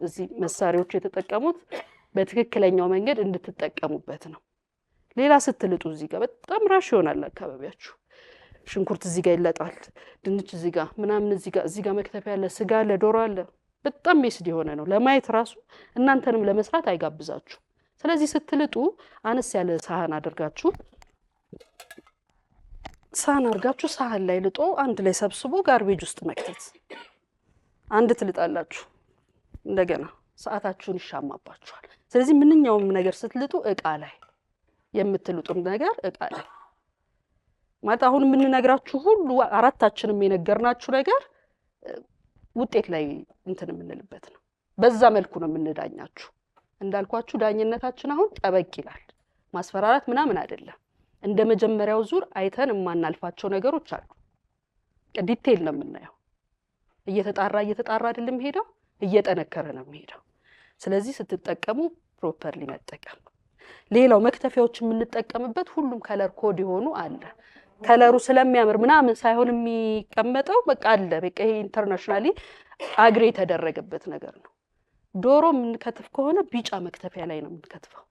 እዚህ መሳሪያዎቹ የተጠቀሙት በትክክለኛው መንገድ እንድትጠቀሙበት ነው። ሌላ ስትልጡ እዚህ ጋር በጣም ራሽ ይሆናል አካባቢያችሁ። ሽንኩርት እዚህ ጋር ይለጣል፣ ድንች እዚህ ጋር ምናምን እዚህ ጋር መክተፊያ አለ፣ ስጋ አለ፣ ዶሮ አለ። በጣም ሜስድ የሆነ ነው። ለማየት ራሱ እናንተንም ለመስራት አይጋብዛችሁ። ስለዚህ ስትልጡ አነስ ያለ ሳህን አድርጋችሁ ሳህን ላይ ልጦ አንድ ላይ ሰብስቦ ጋርቤጅ ውስጥ መክተት። አንድ ትልጣላችሁ፣ እንደገና ሰዓታችሁን ይሻማባችኋል። ስለዚህ ምንኛውም ነገር ስትልጡ እቃ ላይ የምትልጡም ነገር እቃ ላይ ማለት አሁን የምንነግራችሁ ሁሉ አራታችንም የነገርናችሁ ነገር ውጤት ላይ እንትን የምንልበት ነው። በዛ መልኩ ነው የምንዳኛችሁ። እንዳልኳችሁ ዳኝነታችን አሁን ጠበቅ ይላል። ማስፈራራት ምናምን አይደለም። እንደ መጀመሪያው ዙር አይተን የማናልፋቸው ነገሮች አሉ። ዲቴይል ነው የምናየው። እየተጣራ አይደለም ሄደው እየጠነከረ ነው የሚሄደው። ስለዚህ ስትጠቀሙ ፕሮፐርሊ መጠቀም። ሌላው መክተፊያዎች የምንጠቀምበት ሁሉም ከለር ኮድ የሆኑ አለ። ከለሩ ስለሚያምር ምናምን ሳይሆን የሚቀመጠው በቃ አለ። በቃ ይሄ ኢንተርናሽናሊ አግሪ የተደረገበት ነገር ነው። ዶሮ የምንከትፍ ከሆነ ቢጫ መክተፊያ ላይ ነው የምንከትፈው።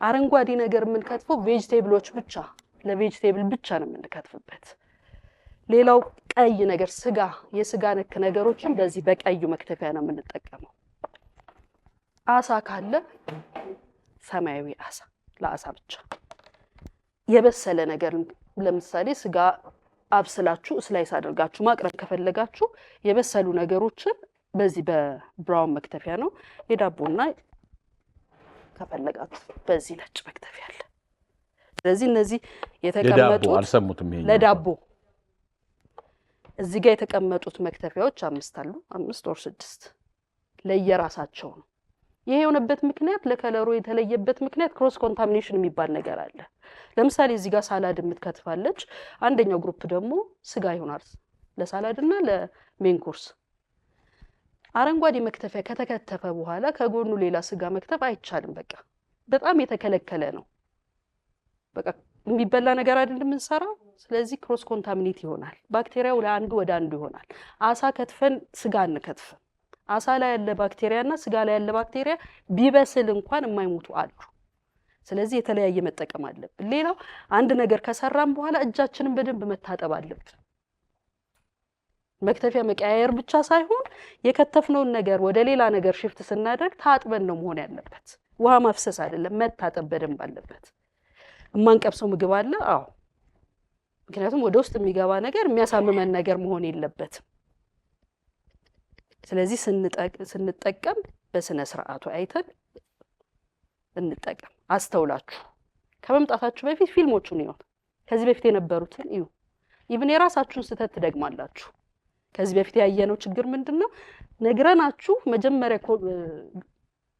አረንጓዴ ነገር የምንከትፈው ቬጂቴብሎች ብቻ ለቬጂቴብል ብቻ ነው የምንከትፍበት። ሌላው ቀይ ነገር የስጋ ነክ ነገሮችን በዚህ በቀዩ መክተፊያ ነው የምንጠቀመው። አሳ ካለ ሰማያዊ አሳ ለአሳ ብቻ። የበሰለ ነገር ለምሳሌ ስጋ አብስላችሁ ስላይስ አድርጋችሁ ማቅረብ ከፈለጋችሁ የበሰሉ ነገሮችን በዚህ በብራውን መክተፊያ ነው። የዳቦና ከፈለጋችሁ በዚህ ነጭ መክተፊያ አለ። ስለዚህ እነዚህ የተቀመጡት አልሰሙትም ይሄ ለዳቦ እዚህ ጋር የተቀመጡት መክተፊያዎች 5 አሉ፣ 5 or 6 ለየራሳቸው ነው። ይሄ የሆነበት ምክንያት ለከለሩ የተለየበት ምክንያት ክሮስ ኮንታሚኔሽን የሚባል ነገር አለ። ለምሳሌ እዚህ ጋር ሳላድ የምትከትፋለች፣ አንደኛው ግሩፕ ደግሞ ስጋ ይሆናል ለሳላድና ለሜን ኮርስ። አረንጓዴ መክተፊያ ከተከተፈ በኋላ ከጎኑ ሌላ ስጋ መክተፍ አይቻልም። በቃ በጣም የተከለከለ ነው። በቃ የሚበላ ነገር አይደለም የምንሰራው። ስለዚህ ክሮስ ኮንታሚኔት ይሆናል። ባክቴሪያው ለአንዱ ወደ አንዱ ይሆናል። አሳ ከትፈን ስጋ አንከትፍም። አሳ ላይ ያለ ባክቴሪያና ስጋ ላይ ያለ ባክቴሪያ ቢበስል እንኳን የማይሞቱ አሉ። ስለዚህ የተለያየ መጠቀም አለብን። ሌላው አንድ ነገር ከሰራን በኋላ እጃችንን በደንብ መታጠብ አለብን። መክተፊያ መቀያየር ብቻ ሳይሆን የከተፍነውን ነገር ወደ ሌላ ነገር ሽፍት ስናደርግ ታጥበን ነው መሆን ያለበት። ውሃ ማፍሰስ አይደለም፣ መታጠብ በደንብ አለበት። የማንቀብሰው ምግብ አለ። አዎ፣ ምክንያቱም ወደ ውስጥ የሚገባ ነገር የሚያሳምመን ነገር መሆን የለበትም። ስለዚህ ስንጠቀም በስነ ስርዓቱ አይተን እንጠቀም። አስተውላችሁ ከመምጣታችሁ በፊት ፊልሞቹን እዩ። ከዚህ በፊት የነበሩትን እዩ። ኢቭን የራሳችሁን ስህተት ትደግማላችሁ። ከዚህ በፊት ያየነው ችግር ምንድነው? ነግረናችሁ መጀመሪያ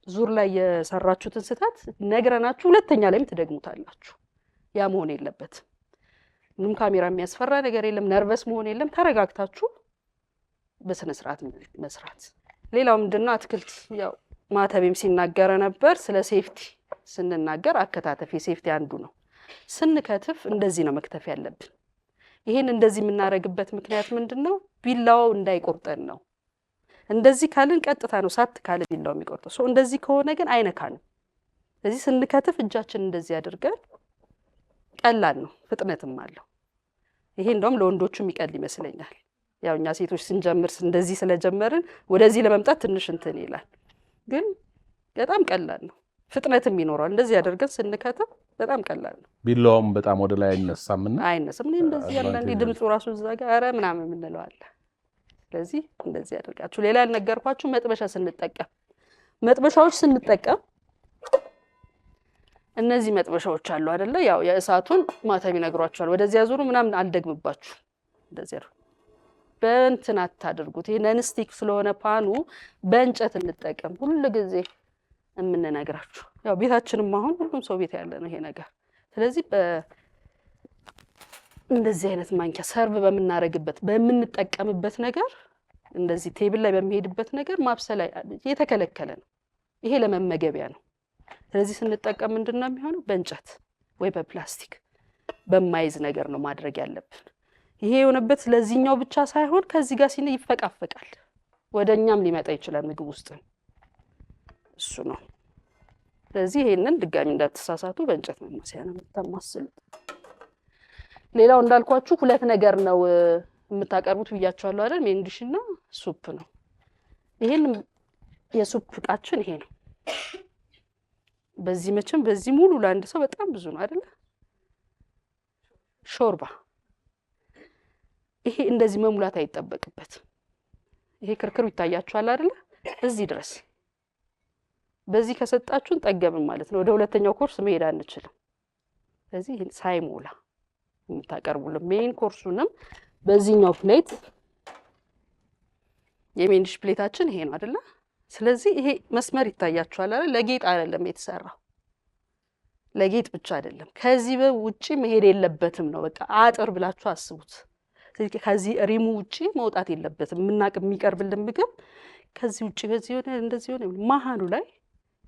ዙር ላይ የሰራችሁትን ስህተት ነግረናችሁ ሁለተኛ ላይም ትደግሙታላችሁ። ያ መሆን የለበትም። ምንም ካሜራ የሚያስፈራ ነገር የለም። ነርቨስ መሆን የለም። ተረጋግታችሁ በስነ ስርዓት መስራት። ሌላው ምንድነው? አትክልት ያው ማተቤም ሲናገረ ነበር ስለ ሴፍቲ ስንናገር አከታተፍ የሴፍቲ አንዱ ነው። ስንከትፍ እንደዚህ ነው መክተፍ ያለብን። ይሄን እንደዚህ የምናረግበት ምክንያት ምንድነው? ቢላው እንዳይቆርጠን ነው። እንደዚህ ካልን ቀጥታ ነው ሳት ካለ ቢላው የሚቆርጠው። ሶ እንደዚህ ከሆነ ግን አይነካንም። ስለዚህ ስንከትፍ እጃችን እንደዚህ አድርገን ቀላል ነው፣ ፍጥነትም አለው። ይሄ እንደውም ለወንዶቹ የሚቀል ይመስለኛል። ያው እኛ ሴቶች ስንጀምር እንደዚህ ስለጀመርን ወደዚህ ለመምጣት ትንሽ እንትን ይላል፣ ግን በጣም ቀላል ነው፣ ፍጥነትም ይኖራል። እንደዚህ አድርገን ስንከትፍ በጣም ቀላል ነው። ቢላውም በጣም ወደ ላይ አይነሳምና አይነሳም። እንደዚህ ያለ እንደ ድምፁ ራሱ እዛ ጋር አረ ምናምን የምንለው አለ። ስለዚህ እንደዚህ አድርጋችሁ ሌላ ያልነገርኳችሁ መጥበሻ ስንጠቀም መጥበሻዎች ስንጠቀም እነዚህ መጥበሻዎች አሉ አይደለ? ያው የእሳቱን ማተም ይነግሯችኋል። ወደዚህ ያዙሩ ምናምን አልደግምባችሁ። እንደዚህ አድርጉ። በእንትን አታድርጉት። ይሄ ነንስቲክ ስለሆነ ፓኑ በእንጨት እንጠቀም ሁሉ ጊዜ የምንነግራችሁ። ያው ቤታችንም አሁን ሁሉም ሰው ቤት ያለ ነው ይሄ ነገር። ስለዚህ እንደዚህ አይነት ማንኪያ ሰርቭ በምናረግበት በምንጠቀምበት ነገር እንደዚህ ቴብል ላይ በሚሄድበት ነገር ማብሰል የተከለከለ ነው። ይሄ ለመመገቢያ ነው። ስለዚህ ስንጠቀም ምንድነው የሚሆነው? በእንጨት ወይ በፕላስቲክ በማይዝ ነገር ነው ማድረግ ያለብን። ይሄ የሆነበት ለዚህኛው ብቻ ሳይሆን ከዚህ ጋር ሲነ ይፈቃፈቃል፣ ወደኛም ሊመጣ ይችላል ምግብ ውስጥ እሱ ነው። ስለዚህ ይሄንን ድጋሚ እንዳትሳሳቱ በእንጨት ማማሰያ ነው የምታማስሉት። ሌላው እንዳልኳችሁ ሁለት ነገር ነው የምታቀርቡት ብያችኋለሁ አይደል? ሜን ዲሽ እና ሱፕ ነው። ይሄን የሱፕ እቃችን ይሄ ነው። በዚህ መቼም በዚህ ሙሉ ለአንድ ሰው በጣም ብዙ ነው አይደል? ሾርባ ይሄ እንደዚህ መሙላት አይጠበቅበትም። ይሄ ክርክሩ ይታያችኋል አይደል? እዚህ ድረስ በዚህ ከሰጣችሁን ጠገብን ማለት ነው። ወደ ሁለተኛው ኮርስ መሄድ አንችልም። ስለዚህ ሳይሞላ የምታቀርቡልን ሜን ኮርሱንም በዚህኛው ፕሌት የሜን ዲሽ ፕሌታችን ይሄ ነው አይደል? ስለዚህ ይሄ መስመር ይታያችኋል አይደል? ለጌጥ አይደለም የተሰራው፣ ለጌጥ ብቻ አይደለም። ከዚህ ውጪ መሄድ የለበትም ነው በቃ አጥር ብላችሁ አስቡት። ስለዚህ ከዚህ ሪሙ ውጪ መውጣት የለበትም። የሚቀርብልን ምግብ ከዚህ ውጪ በዚህ ሆነ እንደዚህ ሆነ መሀሉ ላይ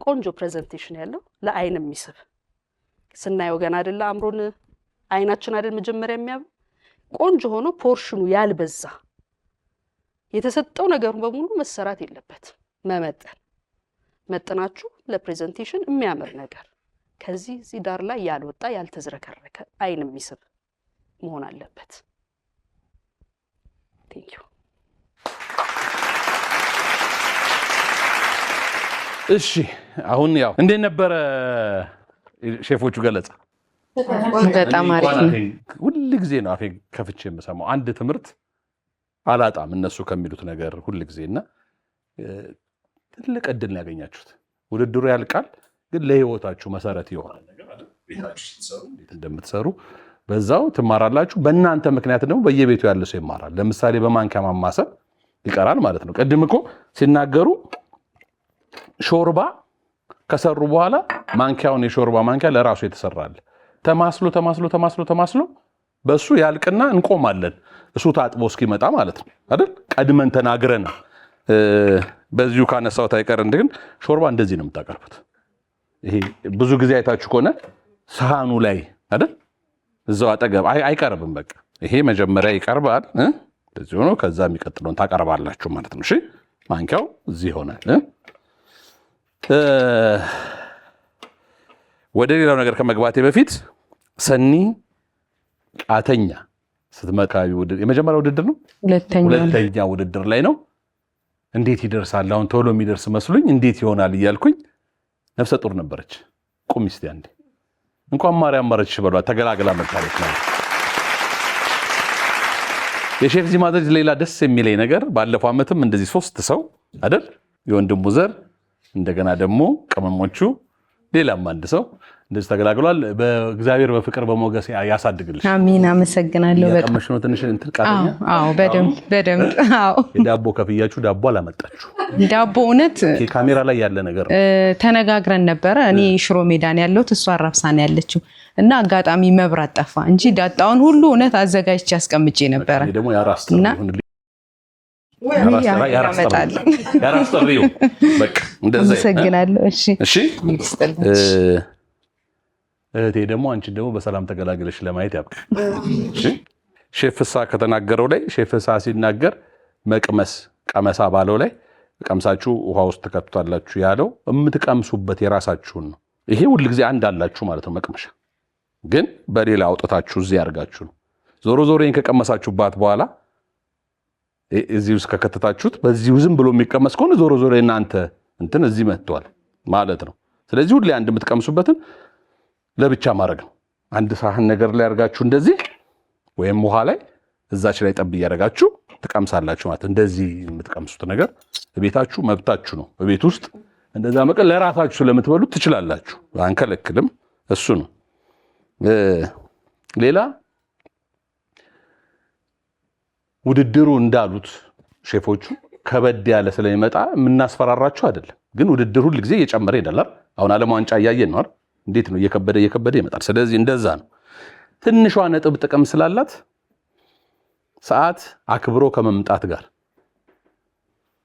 ቆንጆ ፕሬዘንቴሽን ያለው ለአይን የሚስብ ስናየው ገና አይደለ አምሮን አይናችን አይደል መጀመሪያ የሚያብ ቆንጆ ሆኖ ፖርሽኑ ያልበዛ የተሰጠው ነገር በሙሉ መሰራት የለበት። መጠናችሁ ለፕሬዘንቴሽን የሚያምር ነገር ከዚህ እዚህ ዳር ላይ ያልወጣ ያልተዝረከረከ አይን የሚስብ መሆን አለበት። ቴንክ ዩ። እሺ አሁን ያው እንዴት ነበረ ሼፎቹ ገለጻ? በጣም አሪፍ ነው። ሁሉ ጊዜ ነው አፌ ከፍቼ የምሰማው አንድ ትምህርት አላጣም እነሱ ከሚሉት ነገር ሁሉ ጊዜና ትልቅ እድል ነው ያገኛችሁት። ውድድሩ ያልቃል፣ ግን ለህይወታችሁ መሰረት ይሆናል ነገር አይደል? ቤታችሁ ስትሰሩ እንዴት እንደምትሰሩ በዛው ትማራላችሁ። በእናንተ ምክንያት ደግሞ በየቤቱ ያለ ሰው ይማራል። ለምሳሌ በማንኪያ ማማሰል ይቀራል ማለት ነው። ቅድም እኮ ሲናገሩ ሾርባ ከሰሩ በኋላ ማንኪያውን የሾርባ ማንኪያ ለራሱ የተሰራል ተማስሎ በሱ ያልቅና እንቆማለን። እሱ ታጥቦ እስኪመጣ ማለት ነው አይደል? ቀድመን ተናግረን በዚሁ ካነሳሁት አይቀር ግን ሾርባ እንደዚህ ነው የምታቀርቡት። ይሄ ብዙ ጊዜ አይታችሁ ከሆነ ሰሃኑ ላይ አይደል? እዛው አጠገብ አይቀርብም። በቃ ይሄ መጀመሪያ ይቀርባል እንደዚህ ሆኖ ከዛ የሚቀጥለውን ታቀርባላችሁ ማለት ነው። እሺ ማንኪያው እዚህ ይሆናል። ወደ ሌላው ነገር ከመግባቴ በፊት ሰኒ ቃተኛ ስትመጣ የመጀመሪያ ውድድር ነው፣ ሁለተኛ ውድድር ላይ ነው። እንዴት ይደርሳል አሁን ቶሎ የሚደርስ መስሉኝ እንዴት ይሆናል እያልኩኝ ነፍሰ ጡር ነበረች። ቁም እስቲ አንዴ እንኳን ማርያም ማረችሽ በሏት። ተገላግላ መጣለች ማለት የሼፍ ዚማድሪድ ሌላ ደስ የሚለኝ ነገር ባለፈው ዓመትም እንደዚህ 3 ሰው አይደል የወንድሙ ዘር እንደገና ደግሞ ቅመሞቹ ሌላም አንድ ሰው እንደዚህ ተገላግሏል። በእግዚአብሔር በፍቅር በሞገስ ያሳድግልሽ። አሜን። አመሰግናለሁ። በጣም ያቀመሽ ነው ትንሽ እንትን ቃተኛ። አዎ በደንብ አዎ። የዳቦ ከፍያችሁ ዳቦ አላመጣችሁ። ዳቦ እውነት ካሜራ ላይ ያለ ነገር ነው። ተነጋግረን ነበረ። እኔ ሽሮ ሜዳን ያለሁት እሷ አራብሳን ያለችው እና አጋጣሚ መብራት ጠፋ እንጂ ዳጣውን ሁሉ እውነት አዘጋጅቼ አስቀምጬ ነበረ። እኔ ደግሞ ያራስተው ያራስተው በቃ እንደዛ። አመሰግናለሁ። እሺ እህቴ ደግሞ አንቺ ደግሞ በሰላም ተገላግለሽ ለማየት ያብቃ። እሺ ሼፍ ፍስሐ ከተናገረው ላይ ሼፍ ፍስሐ ሲናገር መቅመስ ቀመሳ ባለው ላይ ቀምሳችሁ ውሃ ውስጥ ተከቱታላችሁ ያለው የምትቀምሱበት የራሳችሁን ነው። ይሄ ሁልጊዜ አንድ አላችሁ ማለት ነው። መቅመሻ ግን በሌላ አውጥታችሁ እዚህ ያርጋችሁ ነው። ዞሮ ይሄን ከቀመሳችሁባት በኋላ እዚህ ውስጥ ከከተታችሁት በዚሁ ዝም ብሎ የሚቀመስ ከሆነ ዞሮ እናንተ እንትን እዚህ መጥቷል ማለት ነው። ስለዚህ ሁሌ አንድ የምትቀምሱበትን ለብቻ ማድረግ ነው። አንድ ሳህን ነገር ላይ አርጋችሁ እንደዚህ ወይም ውሃ ላይ እዛች ላይ ጠብ እያደረጋችሁ ትቀምሳላችሁ ማለት። እንደዚህ የምትቀምሱት ነገር ቤታችሁ መብታችሁ ነው። በቤት ውስጥ እንደዛ መቀል ለራሳችሁ ስለምትበሉት ትችላላችሁ፣ አንከለክልም። እሱ ነው። ሌላ ውድድሩ እንዳሉት ሼፎቹ ከበድ ያለ ስለሚመጣ የምናስፈራራችሁ አይደለም፣ ግን ውድድሩ ሁሉ ጊዜ እየጨመረ ይደላል። አሁን ዓለም ዋንጫ እያየን ነው አይደል? እንዴት ነው እየከበደ ይመጣል። ስለዚህ እንደዛ ነው። ትንሿ ነጥብ ጥቅም ስላላት ሰዓት አክብሮ ከመምጣት ጋር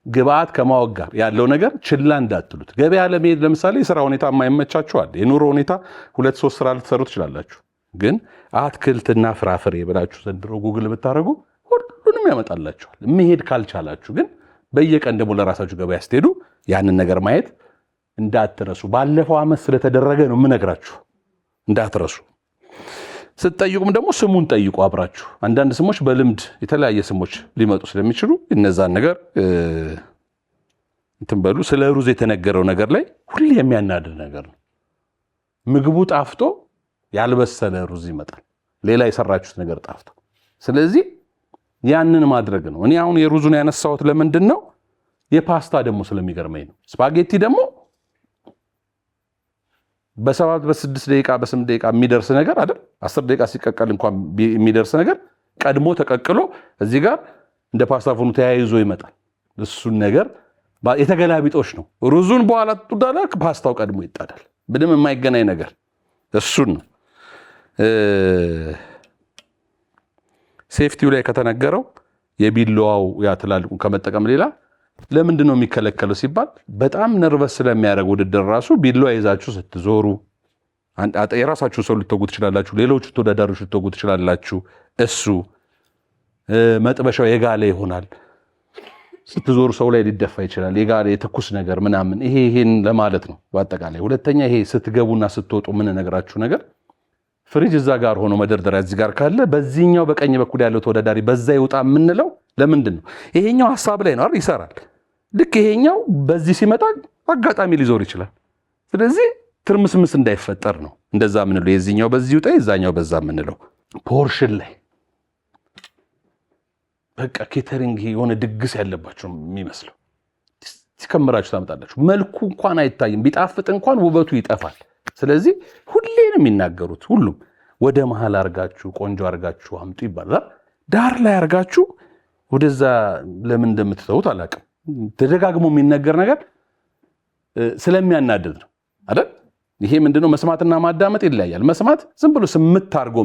ግብአት ከማወቅ ጋር ያለው ነገር ችላ እንዳትሉት። ገበያ ለመሄድ ለምሳሌ የሥራ ሁኔታ የማይመቻችኋል፣ የኑሮ ሁኔታ 2-3 ስራ ልትሰሩ ትችላላችሁ። ግን አትክልትና ፍራፍሬ ብላችሁ ዘንድሮ ጉግል ብታደርጉ ሁሉንም ያመጣላችኋል። መሄድ ካልቻላችሁ ግን በየቀን ደግሞ ለራሳችሁ ገበያ ስትሄዱ ያንን ነገር ማየት እንዳትረሱ። ባለፈው ዓመት ስለተደረገ ነው የምነግራችሁ፣ እንዳትረሱ። ስትጠይቁም ደግሞ ስሙን ጠይቁ አብራችሁ። አንዳንድ ስሞች በልምድ የተለያየ ስሞች ሊመጡ ስለሚችሉ እነዛን ነገር እንትን በሉ። ስለ ሩዝ የተነገረው ነገር ላይ ሁሌ የሚያናድድ ነገር ነው። ምግቡ ጣፍጦ ያልበሰለ ሩዝ ይመጣል፣ ሌላ የሰራችሁት ነገር ጣፍጦ። ስለዚህ ያንን ማድረግ ነው። እኔ አሁን የሩዙን ያነሳሁት ለምንድን ነው? የፓስታ ደግሞ ስለሚገርመኝ ነው። ስፓጌቲ ደግሞ በ7 በ6 ደቂቃ በ8 ደቂቃ የሚደርስ ነገር አይደል? 10 ደቂቃ ሲቀቀል እንኳን የሚደርስ ነገር ቀድሞ ተቀቅሎ እዚህ ጋር እንደ ፓስታ ፎኑ ተያይዞ ይመጣል። እሱን ነገር የተገላቢጦሽ ነው። ሩዙን በኋላ ትጡዳላ፣ ፓስታው ቀድሞ ይጣዳል። ምንም የማይገናኝ ነገር እሱን ነው። ሴፍቲው ላይ ከተነገረው የቢላዋው ያ ትላልቁን ከመጠቀም ሌላ ለምንድን ነው የሚከለከለው ሲባል በጣም ነርቨስ ስለሚያደርግ ውድድር ራሱ ቢላዋ ይዛችሁ ስትዞሩ የራሳችሁ ሰው ልትወጉ ትችላላችሁ፣ ሌሎቹ ተወዳዳሪዎች ልትወጉ ትችላላችሁ። እሱ መጥበሻው የጋለ ይሆናል፣ ስትዞሩ ሰው ላይ ሊደፋ ይችላል። የጋለ የትኩስ ነገር ምናምን ይሄን ለማለት ነው በአጠቃላይ። ሁለተኛ ይሄ ስትገቡና ስትወጡ ምን ነገራችሁ ነገር ፍሪጅ እዛ ጋር ሆኖ መደርደሪያ እዚህ ጋር ካለ በዚህኛው በቀኝ በኩል ያለው ተወዳዳሪ በዛ ይውጣ የምንለው ለምንድን ነው? ይሄኛው ሐሳብ ላይ ነው አይደል? ይሰራል። ልክ ይሄኛው በዚህ ሲመጣ አጋጣሚ ሊዞር ይችላል። ስለዚህ ትርምስምስ እንዳይፈጠር ነው እንደዛ የምንለው። የዚህኛው በዚህ ይውጣ የዛኛው በዛ የምንለው። ፖርሽን ላይ በቃ ኬተሪንግ የሆነ ድግስ ያለባቸው የሚመስለው ከምራችሁ ታመጣላችሁ። መልኩ እንኳን አይታይም፣ ቢጣፍጥ እንኳን ውበቱ ይጠፋል። ስለዚህ ሁሌ ነው የሚናገሩት ሁሉም ወደ መሃል አርጋችሁ ቆንጆ አርጋችሁ አምጡ ይባላል። ዳር ላይ አርጋችሁ ወደዛ ለምን እንደምትተውት አላውቅም። ተደጋግሞ የሚነገር ነገር ስለሚያናድድ ነው አይደል? ይሄ ምንድነው? መስማትና ማዳመጥ ይለያያል። መስማት ዝም ብሎ ስምት አርጎ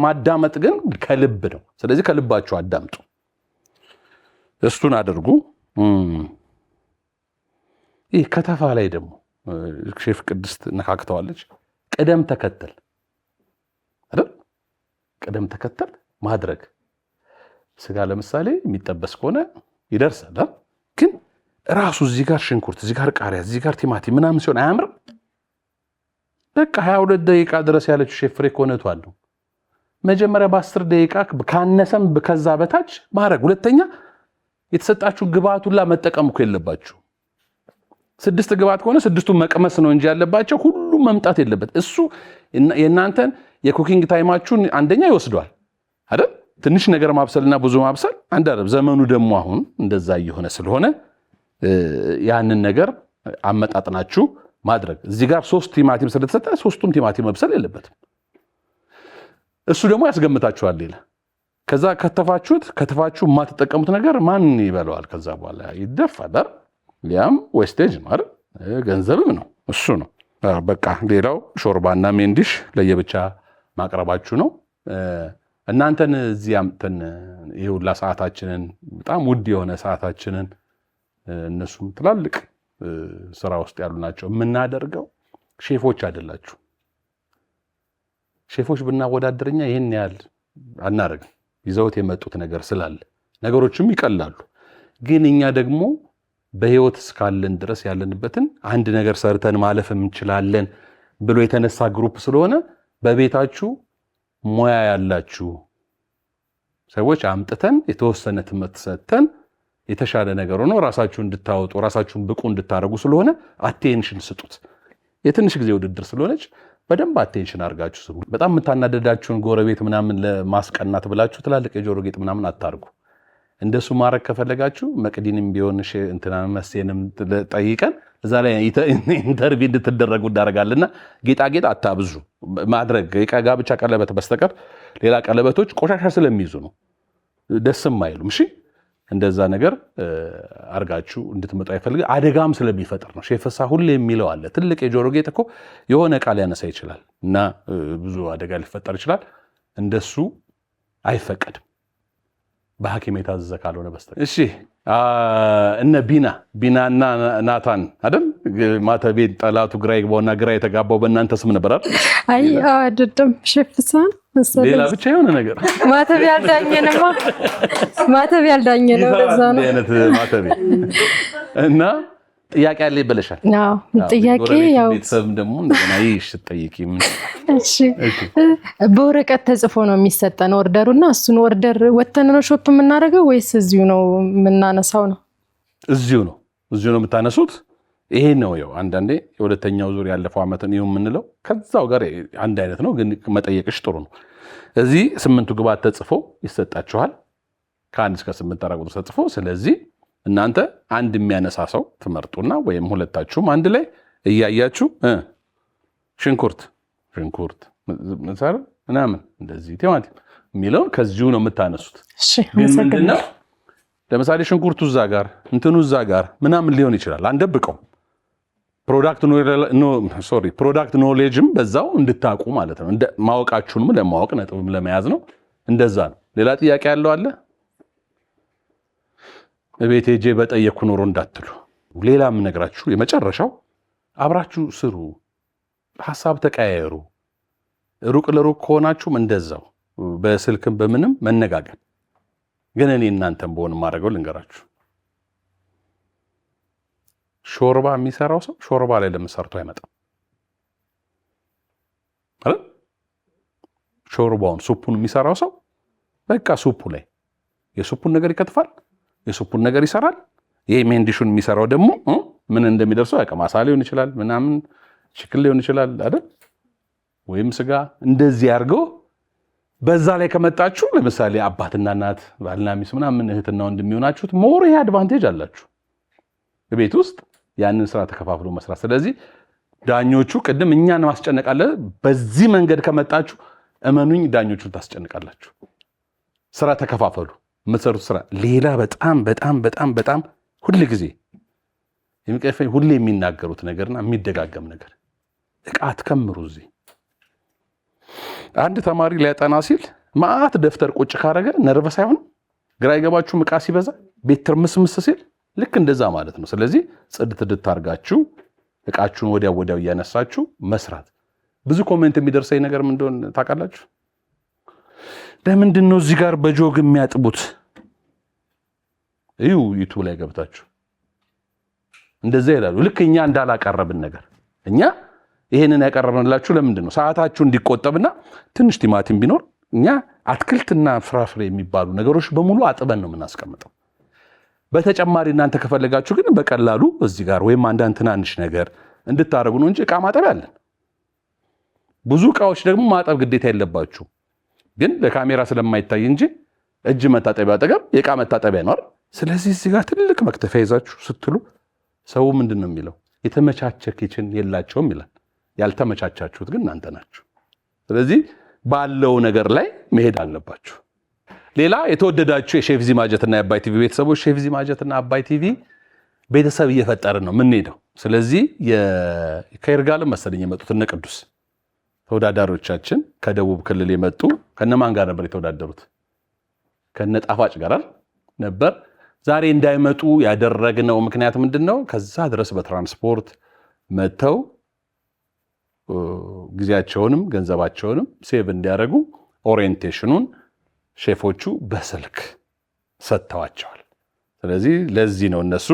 ማዳመጥ ግን ከልብ ነው። ስለዚህ ከልባችሁ አዳምጡ፣ እሱን አድርጉ። ይህ ከተፋ ላይ ደግሞ ሼፍ ቅድስት ነካክተዋለች። ቅደም ተከተል አይደል? ቅደም ተከተል ማድረግ። ስጋ ለምሳሌ የሚጠበስ ከሆነ ይደርሳል፣ ግን ራሱ እዚህ ጋር ሽንኩርት፣ እዚህ ጋር ቃሪያ፣ እዚህ ጋር ቲማቲም ምናምን ሲሆን አያምርም? በቃ 22 ደቂቃ ድረስ ያለችው ሼፍ ፍሬ ከሆነቱ አለው። መጀመሪያ በ10 ደቂቃ ካነሰም ከዛ በታች ማድረግ። ሁለተኛ የተሰጣችሁ ግብአት ሁላ መጠቀም እኮ የለባችሁ። 6 ግብአት ከሆነ 6ቱን መቅመስ ነው እንጂ ያለባቸው ሁሉም መምጣት የለበት። እሱ የእናንተን የኩኪንግ ታይማችሁን አንደኛ ይወስዷል አይደል? ትንሽ ነገር ማብሰልና ብዙ ማብሰል አንድ አይደል? ዘመኑ ደግሞ አሁን እንደዛ እየሆነ ስለሆነ ያንን ነገር አመጣጥናችሁ ማድረግ። እዚህ ጋር 3 ቲማቲም ስለተሰጠ 3ቱም ቲማቲም መብሰል የለበትም። እሱ ደግሞ ያስገምታችኋል ሌላ። ከዛ ከተፋችሁ የማትጠቀሙት ነገር ማን ይበለዋል? ከዛ በኋላ ይደፋል። ሊያም ዌስቴጅ ነው አይደል? ገንዘብም ነው። እሱ ነው በቃ። ሌላው ሾርባና ሜንዲሽ ለየብቻ ማቅረባችሁ ነው። እናንተን እዚህ አምጥተን ይሁላ ሰዓታችንን በጣም ውድ የሆነ ሰዓታችንን እነሱም ትላልቅ ስራ ውስጥ ያሉ ናቸው የምናደርገው። ሼፎች አይደላችሁ። ሼፎች ብናወዳደርኛ ይህን ያህል አናደርግም። ይዘውት የመጡት ነገር ስላለ ነገሮችም ይቀላሉ። ግን እኛ ደግሞ በህይወት እስካለን ድረስ ያለንበትን አንድ ነገር ሰርተን ማለፍ እንችላለን ብሎ የተነሳ ግሩፕ ስለሆነ በቤታችሁ ሙያ ያላችሁ ሰዎች አምጥተን የተወሰነ ትምህርት ሰጥተን የተሻለ ነገር ሆኖ ራሳችሁን እንድታወጡ ራሳችሁን ብቁ እንድታደርጉ ስለሆነ አቴንሽን ስጡት። የትንሽ ጊዜ ውድድር ስለሆነች በደንብ አቴንሽን አድርጋችሁ ስሩ። በጣም የምታናደዳችሁን ጎረቤት ምናምን ለማስቀናት ብላችሁ ትላልቅ የጆሮ ጌጥ ምናምን አታርጉ። እንደሱ ማድረግ ከፈለጋችሁ መቅዲንም ቢሆን እንትና መሴንም ጠይቀን እዛ ላይ ኢንተርቪው እንድትደረጉ እንዳደርጋልና ጌጣጌጥ አታብዙ። ማድረግ የጋብቻ ቀለበት በስተቀር ሌላ ቀለበቶች ቆሻሻ ስለሚይዙ ነው ደስም አይሉም። እሺ እንደዛ ነገር አርጋችሁ እንድትመጡ አይፈልግ አደጋም ስለሚፈጥር ነው። ሼፍ ፍስሐ ሁሌ የሚለው አለ። ትልቅ የጆሮ ጌጥ እኮ የሆነ ቃል ያነሳ ይችላል እና ብዙ አደጋ ሊፈጠር ይችላል። እንደሱ አይፈቀድም በሐኪም የታዘዘ ካልሆነ በስተቀር። እሺ እነ ቢናና ናታን አይደል? ማተቤን ጠላቱ ግራ ይግባውና ግራ የተጋባው በእናንተ ስም ነበር አይደል? አይ አይደለም ሼፍ ፍስሐ መሰለኝ። ሌላ ብቻ የሆነ ነገር ማተብ ያልዳኘ ነው ለዛ ነው አይነት ማተቤ እና ጥያቄ አለ ይበለሻል። አዎ ጥያቄ ያው ቤተሰብ ደግሞ እንደገና ይሽ ጠይቂ። እሺ በወረቀት ተጽፎ ነው የሚሰጠን ኦርደሩና እሱን ኦርደር ወተን ነው ሾፕ የምናደርገው ወይስ እዚሁ ነው የምናነሳው? ነው እዚሁ ነው የምታነሱት። ይሄ ነው ያው አንዳንዴ የሁለተኛው ዙር ያለፈው ዓመትን ይሁን የምንለው ከዛው ጋር አንድ አይነት ነው፣ ግን መጠየቅሽ ጥሩ ነው። እዚህ 8ቱ ግብአት ተጽፎ ይሰጣችኋል። ከ1 እስከ 8 ተራቁቱ ተጽፎ። ስለዚህ እናንተ አንድ የሚያነሳ ሰው ትመርጡና ወይም ሁለታችሁም አንድ ላይ እያያችሁ ሽንኩርት ምናምን እንደዚህ ቲማቲም የሚለውን ከዚሁ ነው የምታነሱት። ግን ምንድነው ለምሳሌ ሽንኩርቱ እዛ ጋር እንትኑ እዛ ጋር ምናምን ሊሆን ይችላል። አንደብቀው ፕሮዳክት ኖሌጅም በዛው እንድታቁ ማለት ነው። ማወቃችሁንም ለማወቅ ነጥብም ለመያዝ ነው። እንደዛ ነው። ሌላ ጥያቄ ያለው አለ? በቤት ሄጄ በጠየኩ ኖሮ እንዳትሉ። ሌላም ነግራችሁ የመጨረሻው አብራችሁ ስሩ፣ ሐሳብ ተቀያየሩ። ሩቅ ለሩቅ ከሆናችሁም እንደዛው በስልክም በምንም መነጋገር። ግን እኔ እናንተም በሆነ ማድረገው ልንገራችሁ። ሾርባ የሚሰራው ሰው ሾርባ ላይ ለምን ሰርቶ አይመጣም? አይደል? ሾርባውን ሱፑን የሚሰራው ሰው በቃ ሱፑ ላይ የሱፑን ነገር ይከትፋል፣ የሱፑን ነገር ይሰራል። ይሄ ሜንዲሹን የሚሰራው ደግሞ ምን እንደሚደርሰው ያውቃል። አሳ ሊሆን ይችላል፣ ምናምን ችክል ሊሆን ይችላል አይደል? ወይም ስጋ እንደዚህ አድርገው በዛ ላይ ከመጣችሁ ለምሳሌ አባትና እናት ባልና ሚስት ምናምን እህትና ወንድም የሚሆናችሁት ሞር ይሄ አድቫንቴጅ አላችሁ። ቤት ውስጥ ያንን ስራ ተከፋፍሎ መስራት። ስለዚህ ዳኞቹ ቅድም እኛን ማስጨነቃለ በዚህ መንገድ ከመጣችሁ እመኑኝ ዳኞቹን ታስጨንቃላችሁ። ስራ ተከፋፈሉ፣ የምትሰሩት ስራ። ሌላ በጣም በጣም በጣም በጣም ሁል ጊዜ የሚቀፈኝ ሁሌ የሚናገሩት ነገርና የሚደጋገም ነገር እቃ አትከምሩ። እዚህ አንድ ተማሪ ሊያጠና ሲል ማአት ደፍተር ቁጭ ካረገ ነርቨስ አይሆን? ግራ ይገባችሁም? እቃ ሲበዛ ቤት ትርምስምስ ሲል ልክ እንደዛ ማለት ነው። ስለዚህ ጽድት አድርጋችሁ እቃችሁን ወዲያው እያነሳችሁ መስራት። ብዙ ኮሜንት የሚደርሰኝ ነገር ምን እንደሆነ ታውቃላችሁ? ለምንድን ነው እዚህ ጋር በጆግ የሚያጥቡት? እዩ ዩቲዩብ ላይ ገብታችሁ እንደዛ ይላሉ። ልክ እኛ እንዳላቀረብን ነገር እኛ ይሄንን ያቀረብንላችሁ ለምንድን ነው? ሰዓታችሁ እንዲቆጠብና ትንሽ ቲማቲም ቢኖር እኛ አትክልትና ፍራፍሬ የሚባሉ ነገሮች በሙሉ አጥበን ነው የምናስቀምጠው። በተጨማሪ እናንተ ከፈለጋችሁ ግን በቀላሉ እዚህ ጋር ወይም አንዳንድ ትናንሽ ነገር እንድታረጉ ነው እንጂ እቃ ማጠብ ያለን። ብዙ እቃዎች ደግሞ ማጠብ ግዴታ የለባችሁ፣ ግን ለካሜራ ስለማይታይ እንጂ እጅ መታጠቢያ አጠገብ የእቃ መታጠቢያ ነው። ስለዚህ እዚህ ጋር ትልቅ መክተፊያ ይዛችሁ ስትሉ ሰው ምንድን ነው የሚለው? የተመቻቸ ኪችን የላቸውም ይላል። ያልተመቻቻችሁት ግን እናንተ ናችሁ። ስለዚህ ባለው ነገር ላይ መሄድ አለባችሁ። ሌላ የተወደዳችሁ የሼፍ ዚማጀትና የአባይ ቲቪ ቤተሰቦች፣ ሼፍ ዚማጀትና አባይ ቲቪ ቤተሰብ እየፈጠርን ነው የምንሄደው። ስለዚህ ከይርጋለም መሰለኝ የመጡት እነ ቅዱስ ተወዳዳሪዎቻችን ከደቡብ ክልል የመጡ ከነማን ጋር ነበር የተወዳደሩት? ከነ ጣፋጭ ጋር ነበር። ዛሬ እንዳይመጡ ያደረግነው ምክንያት ምንድነው? ከዛ ድረስ በትራንስፖርት መተው ጊዜያቸውንም ገንዘባቸውንም ሴቭ እንዲያደርጉ ኦሪየንቴሽኑን ሼፎቹ በስልክ ሰጥተዋቸዋል። ስለዚህ ለዚህ ነው እነሱ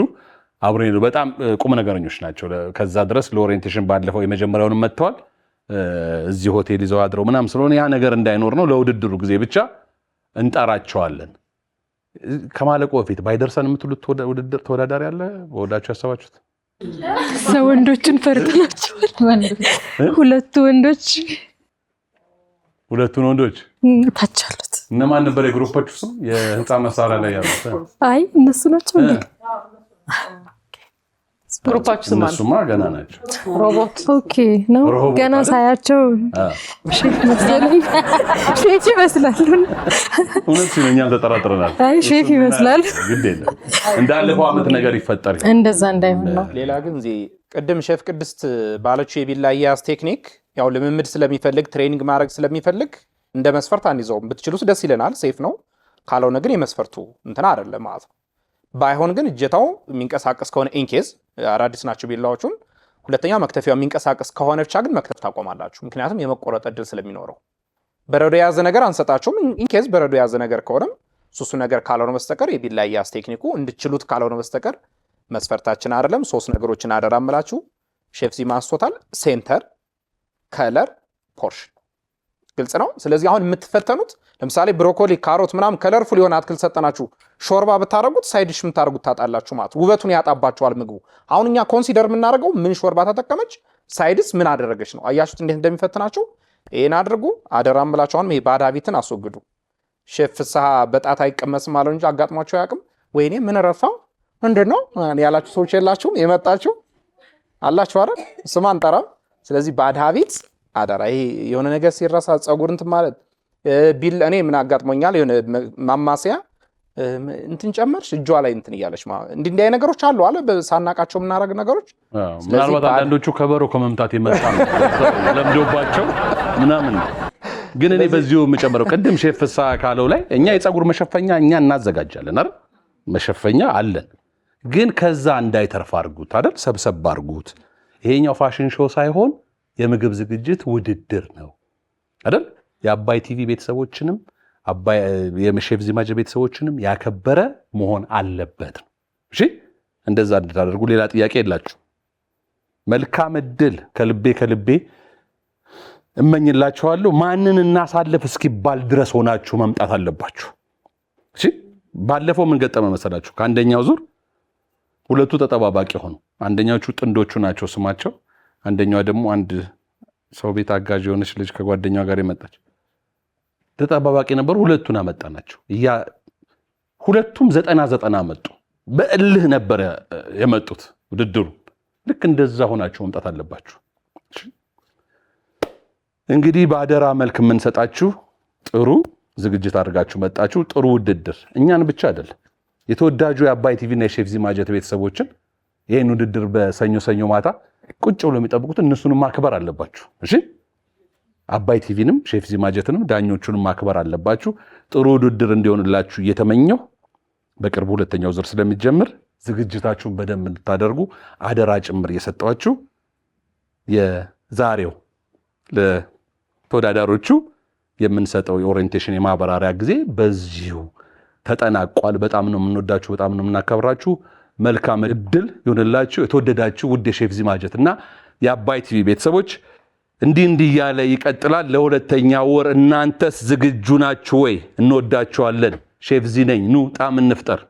አብረን ነው። በጣም ቁም ነገረኞች ናቸው። ከዛ ድረስ ለኦሪየንቴሽን ባለፈው የመጀመሪያውንም መጥተዋል። እዚህ ሆቴል ይዘው አድረው ምናምን ስለሆነ ያ ነገር እንዳይኖር ነው። ለውድድሩ ጊዜ ብቻ እንጠራቸዋለን። ከማለቁ በፊት ባይደርሰን የምትሉት ውድድር ተወዳዳሪ አለ ወዳችሁ ያሰባችሁት? ወንዶችን ፈርተናቸዋል። ሁለቱ ወንዶች ታች አሉት። እነማን ነበር የግሩፖቹ ስም? የህንፃ መሳሪያ ላይ ያሉት? አይ እነሱ ናቸው እንዴ? ግሩፓችሁ ስም እነሱማ ገና ናቸው። ሮቦት ኦኬ ነው። ገና ሳያቸው ሼፍ መሰለኝ። ሼፍ ይመስላሉ። እውነት ነው። እኛም ተጠራጥረናል። አይ ሼፍ ይመስላል። ግድ የለም እንዳለፈው ዓመት ነገር ይፈጠር እንደዛ እንዳይሆን ነው። ሌላ ግን እዚህ ቅድም ሼፍ ቅድስት ባለችው የቢላ አያያዝ ቴክኒክ ያው ልምምድ ስለሚፈልግ ትሬኒንግ ማድረግ ስለሚፈልግ እንደ መስፈርት አንይዘውም። ብትችሉት ደስ ይለናል፣ ሴፍ ነው። ካልሆነ ግን የመስፈርቱ እንትና አይደለም ማለት ነው። ባይሆን ግን እጀታው የሚንቀሳቀስ ከሆነ ኢንኬዝ አዳዲስ ናቸው ቢላዎቹን። ሁለተኛ መክተፊያው የሚንቀሳቀስ ከሆነ ብቻ ግን መክተፍ ታቆማላችሁ፣ ምክንያቱም የመቆረጥ እድል ስለሚኖረው። በረዶ የያዘ ነገር አንሰጣችሁም። ኢንኬዝ በረዶ የያዘ ነገር ከሆነም ሱሱ ነገር ካልሆነ በስተቀር የቢላ አያያዝ ቴክኒኩ እንድችሉት ካልሆነ በስተቀር መስፈርታችን አይደለም። 3 ነገሮችን አደራምላችሁ። ሼፍ ዚማ አንስቶታል። ሴንተር፣ ከለር፣ ፖርሽን ግልጽ ነው። ስለዚህ አሁን የምትፈተኑት ለምሳሌ ብሮኮሊ፣ ካሮት ምናምን ከለርፉል የሆነ አትክልት ሰጠናችሁ ሾርባ ብታረጉት ሳይድሽ የምታረጉት ታጣላችሁ ማለት ውበቱን ያጣባችኋል ምግቡ። አሁን እኛ ኮንሲደር የምናደርገው ምን ሾርባ ተጠቀመች፣ ሳይድስ ምን አደረገች ነው። አያችሁት እንዴት እንደሚፈትናችሁ። ይሄን አድርጉ አደራም ብላችሁ። አሁን ይሄ ባዳ ቢትን አስወግዱ። ሼፍ ፍስሐ በጣት አይቀመስም አለው እንጂ አጋጥሟቸው አያውቅም። ወይኔ ምን ረፋው ምንድነው ያላችሁ ሰዎች የላችሁም? የመጣችሁ አላችሁ አይደል? ስም አንጠራም። ስለዚህ ባዳ ቢት አደራ። ይሄ የሆነ ነገር ሲረሳ ጸጉር እንትን ማለት ቢል እኔ ምን አጋጥሞኛል። የሆነ ማማሲያ እንትን ጨመርሽ እጇ ላይ እንትን እያለች እንዲህ አይነት ነገሮች አሉ አለ ሳናቃቸው የምናደርግ ነገሮች። ምናልባት አንዳንዶቹ ከበሮ ከመምታት የመጣ ነው ለምዶባቸው ምናምን። ግን እኔ በዚሁ የምጨምረው ቅድም ሼፍ ፍስሐ ካለው ላይ እኛ የጸጉር መሸፈኛ እኛ እናዘጋጃለን አይደል? መሸፈኛ አለን። ግን ከዛ እንዳይተርፍ አድርጉት አይደል? ሰብሰብ አድርጉት። ይሄኛው ፋሽን ሾው ሳይሆን የምግብ ዝግጅት ውድድር ነው አይደል? የአባይ ቲቪ ቤተሰቦችንም የሼፍ ዚማጀ ቤተሰቦችንም ያከበረ መሆን አለበት። እሺ እንደዛ እንድታደርጉ ሌላ ጥያቄ የላችሁ። መልካም እድል ከልቤ እመኝላችኋለሁ። ማንን እናሳልፍ እስኪባል ድረስ ሆናችሁ መምጣት አለባችሁ። እሺ ባለፈው ምን ገጠመ መሰላችሁ? ከአንደኛው ዙር 2ቱ ተጠባባቂ ሆኑ። አንደኛዎቹ ጥንዶቹ ናቸው ስማቸው። አንደኛዋ ደግሞ አንድ ሰው ቤት አጋዥ የሆነች ልጅ ከጓደኛዋ ጋር የመጣች ተጠባባቂ ነበሩ። 2ቱን አመጣናቸው። ሁለቱም 90 መጡ። በእልህ ነበረ የመጡት ውድድሩ። ልክ እንደዛ ሆናችሁ መምጣት አለባችሁ። እንግዲህ በአደራ መልክ የምንሰጣችሁ ጥሩ ዝግጅት አድርጋችሁ መጣችሁ። ጥሩ ውድድር እኛን ብቻ አይደለም የተወዳጁ የአባይ ቲቪና የሼፍ ዚማጀት ቤተሰቦችን ይህን ውድድር በሰኞ ሰኞ ማታ ቁጭ ብሎ የሚጠብቁት እነሱንም ማክበር አለባችሁ። እሺ አባይ ቲቪንም ሼፍ ዚማጀትንም ዳኞቹንም ማክበር አለባችሁ። ጥሩ ውድድር እንዲሆንላችሁ እየተመኘው በቅርቡ ሁለተኛው ዙር ስለሚጀምር ዝግጅታችሁን በደንብ እንድታደርጉ አደራ ጭምር እየሰጠኋችሁ የዛሬው ለተወዳዳሮቹ የምንሰጠው የኦሪየንቴሽን የማብራሪያ ጊዜ በዚሁ ተጠናቋል። በጣም ነው የምንወዳችሁ፣ በጣም ነው የምናከብራችሁ። መልካም እድል ይሁንላችሁ። የተወደዳችሁ ውድ የሼፍ ዚማጀት እና የአባይ ቲቪ ቤተሰቦች እንዲህ እያለ ይቀጥላል። ለሁለተኛ ወር እናንተስ ዝግጁ ናችሁ ወይ? እንወዳችኋለን። ሼፍ ዚ ነኝ። ኑ ጣም እንፍጠር።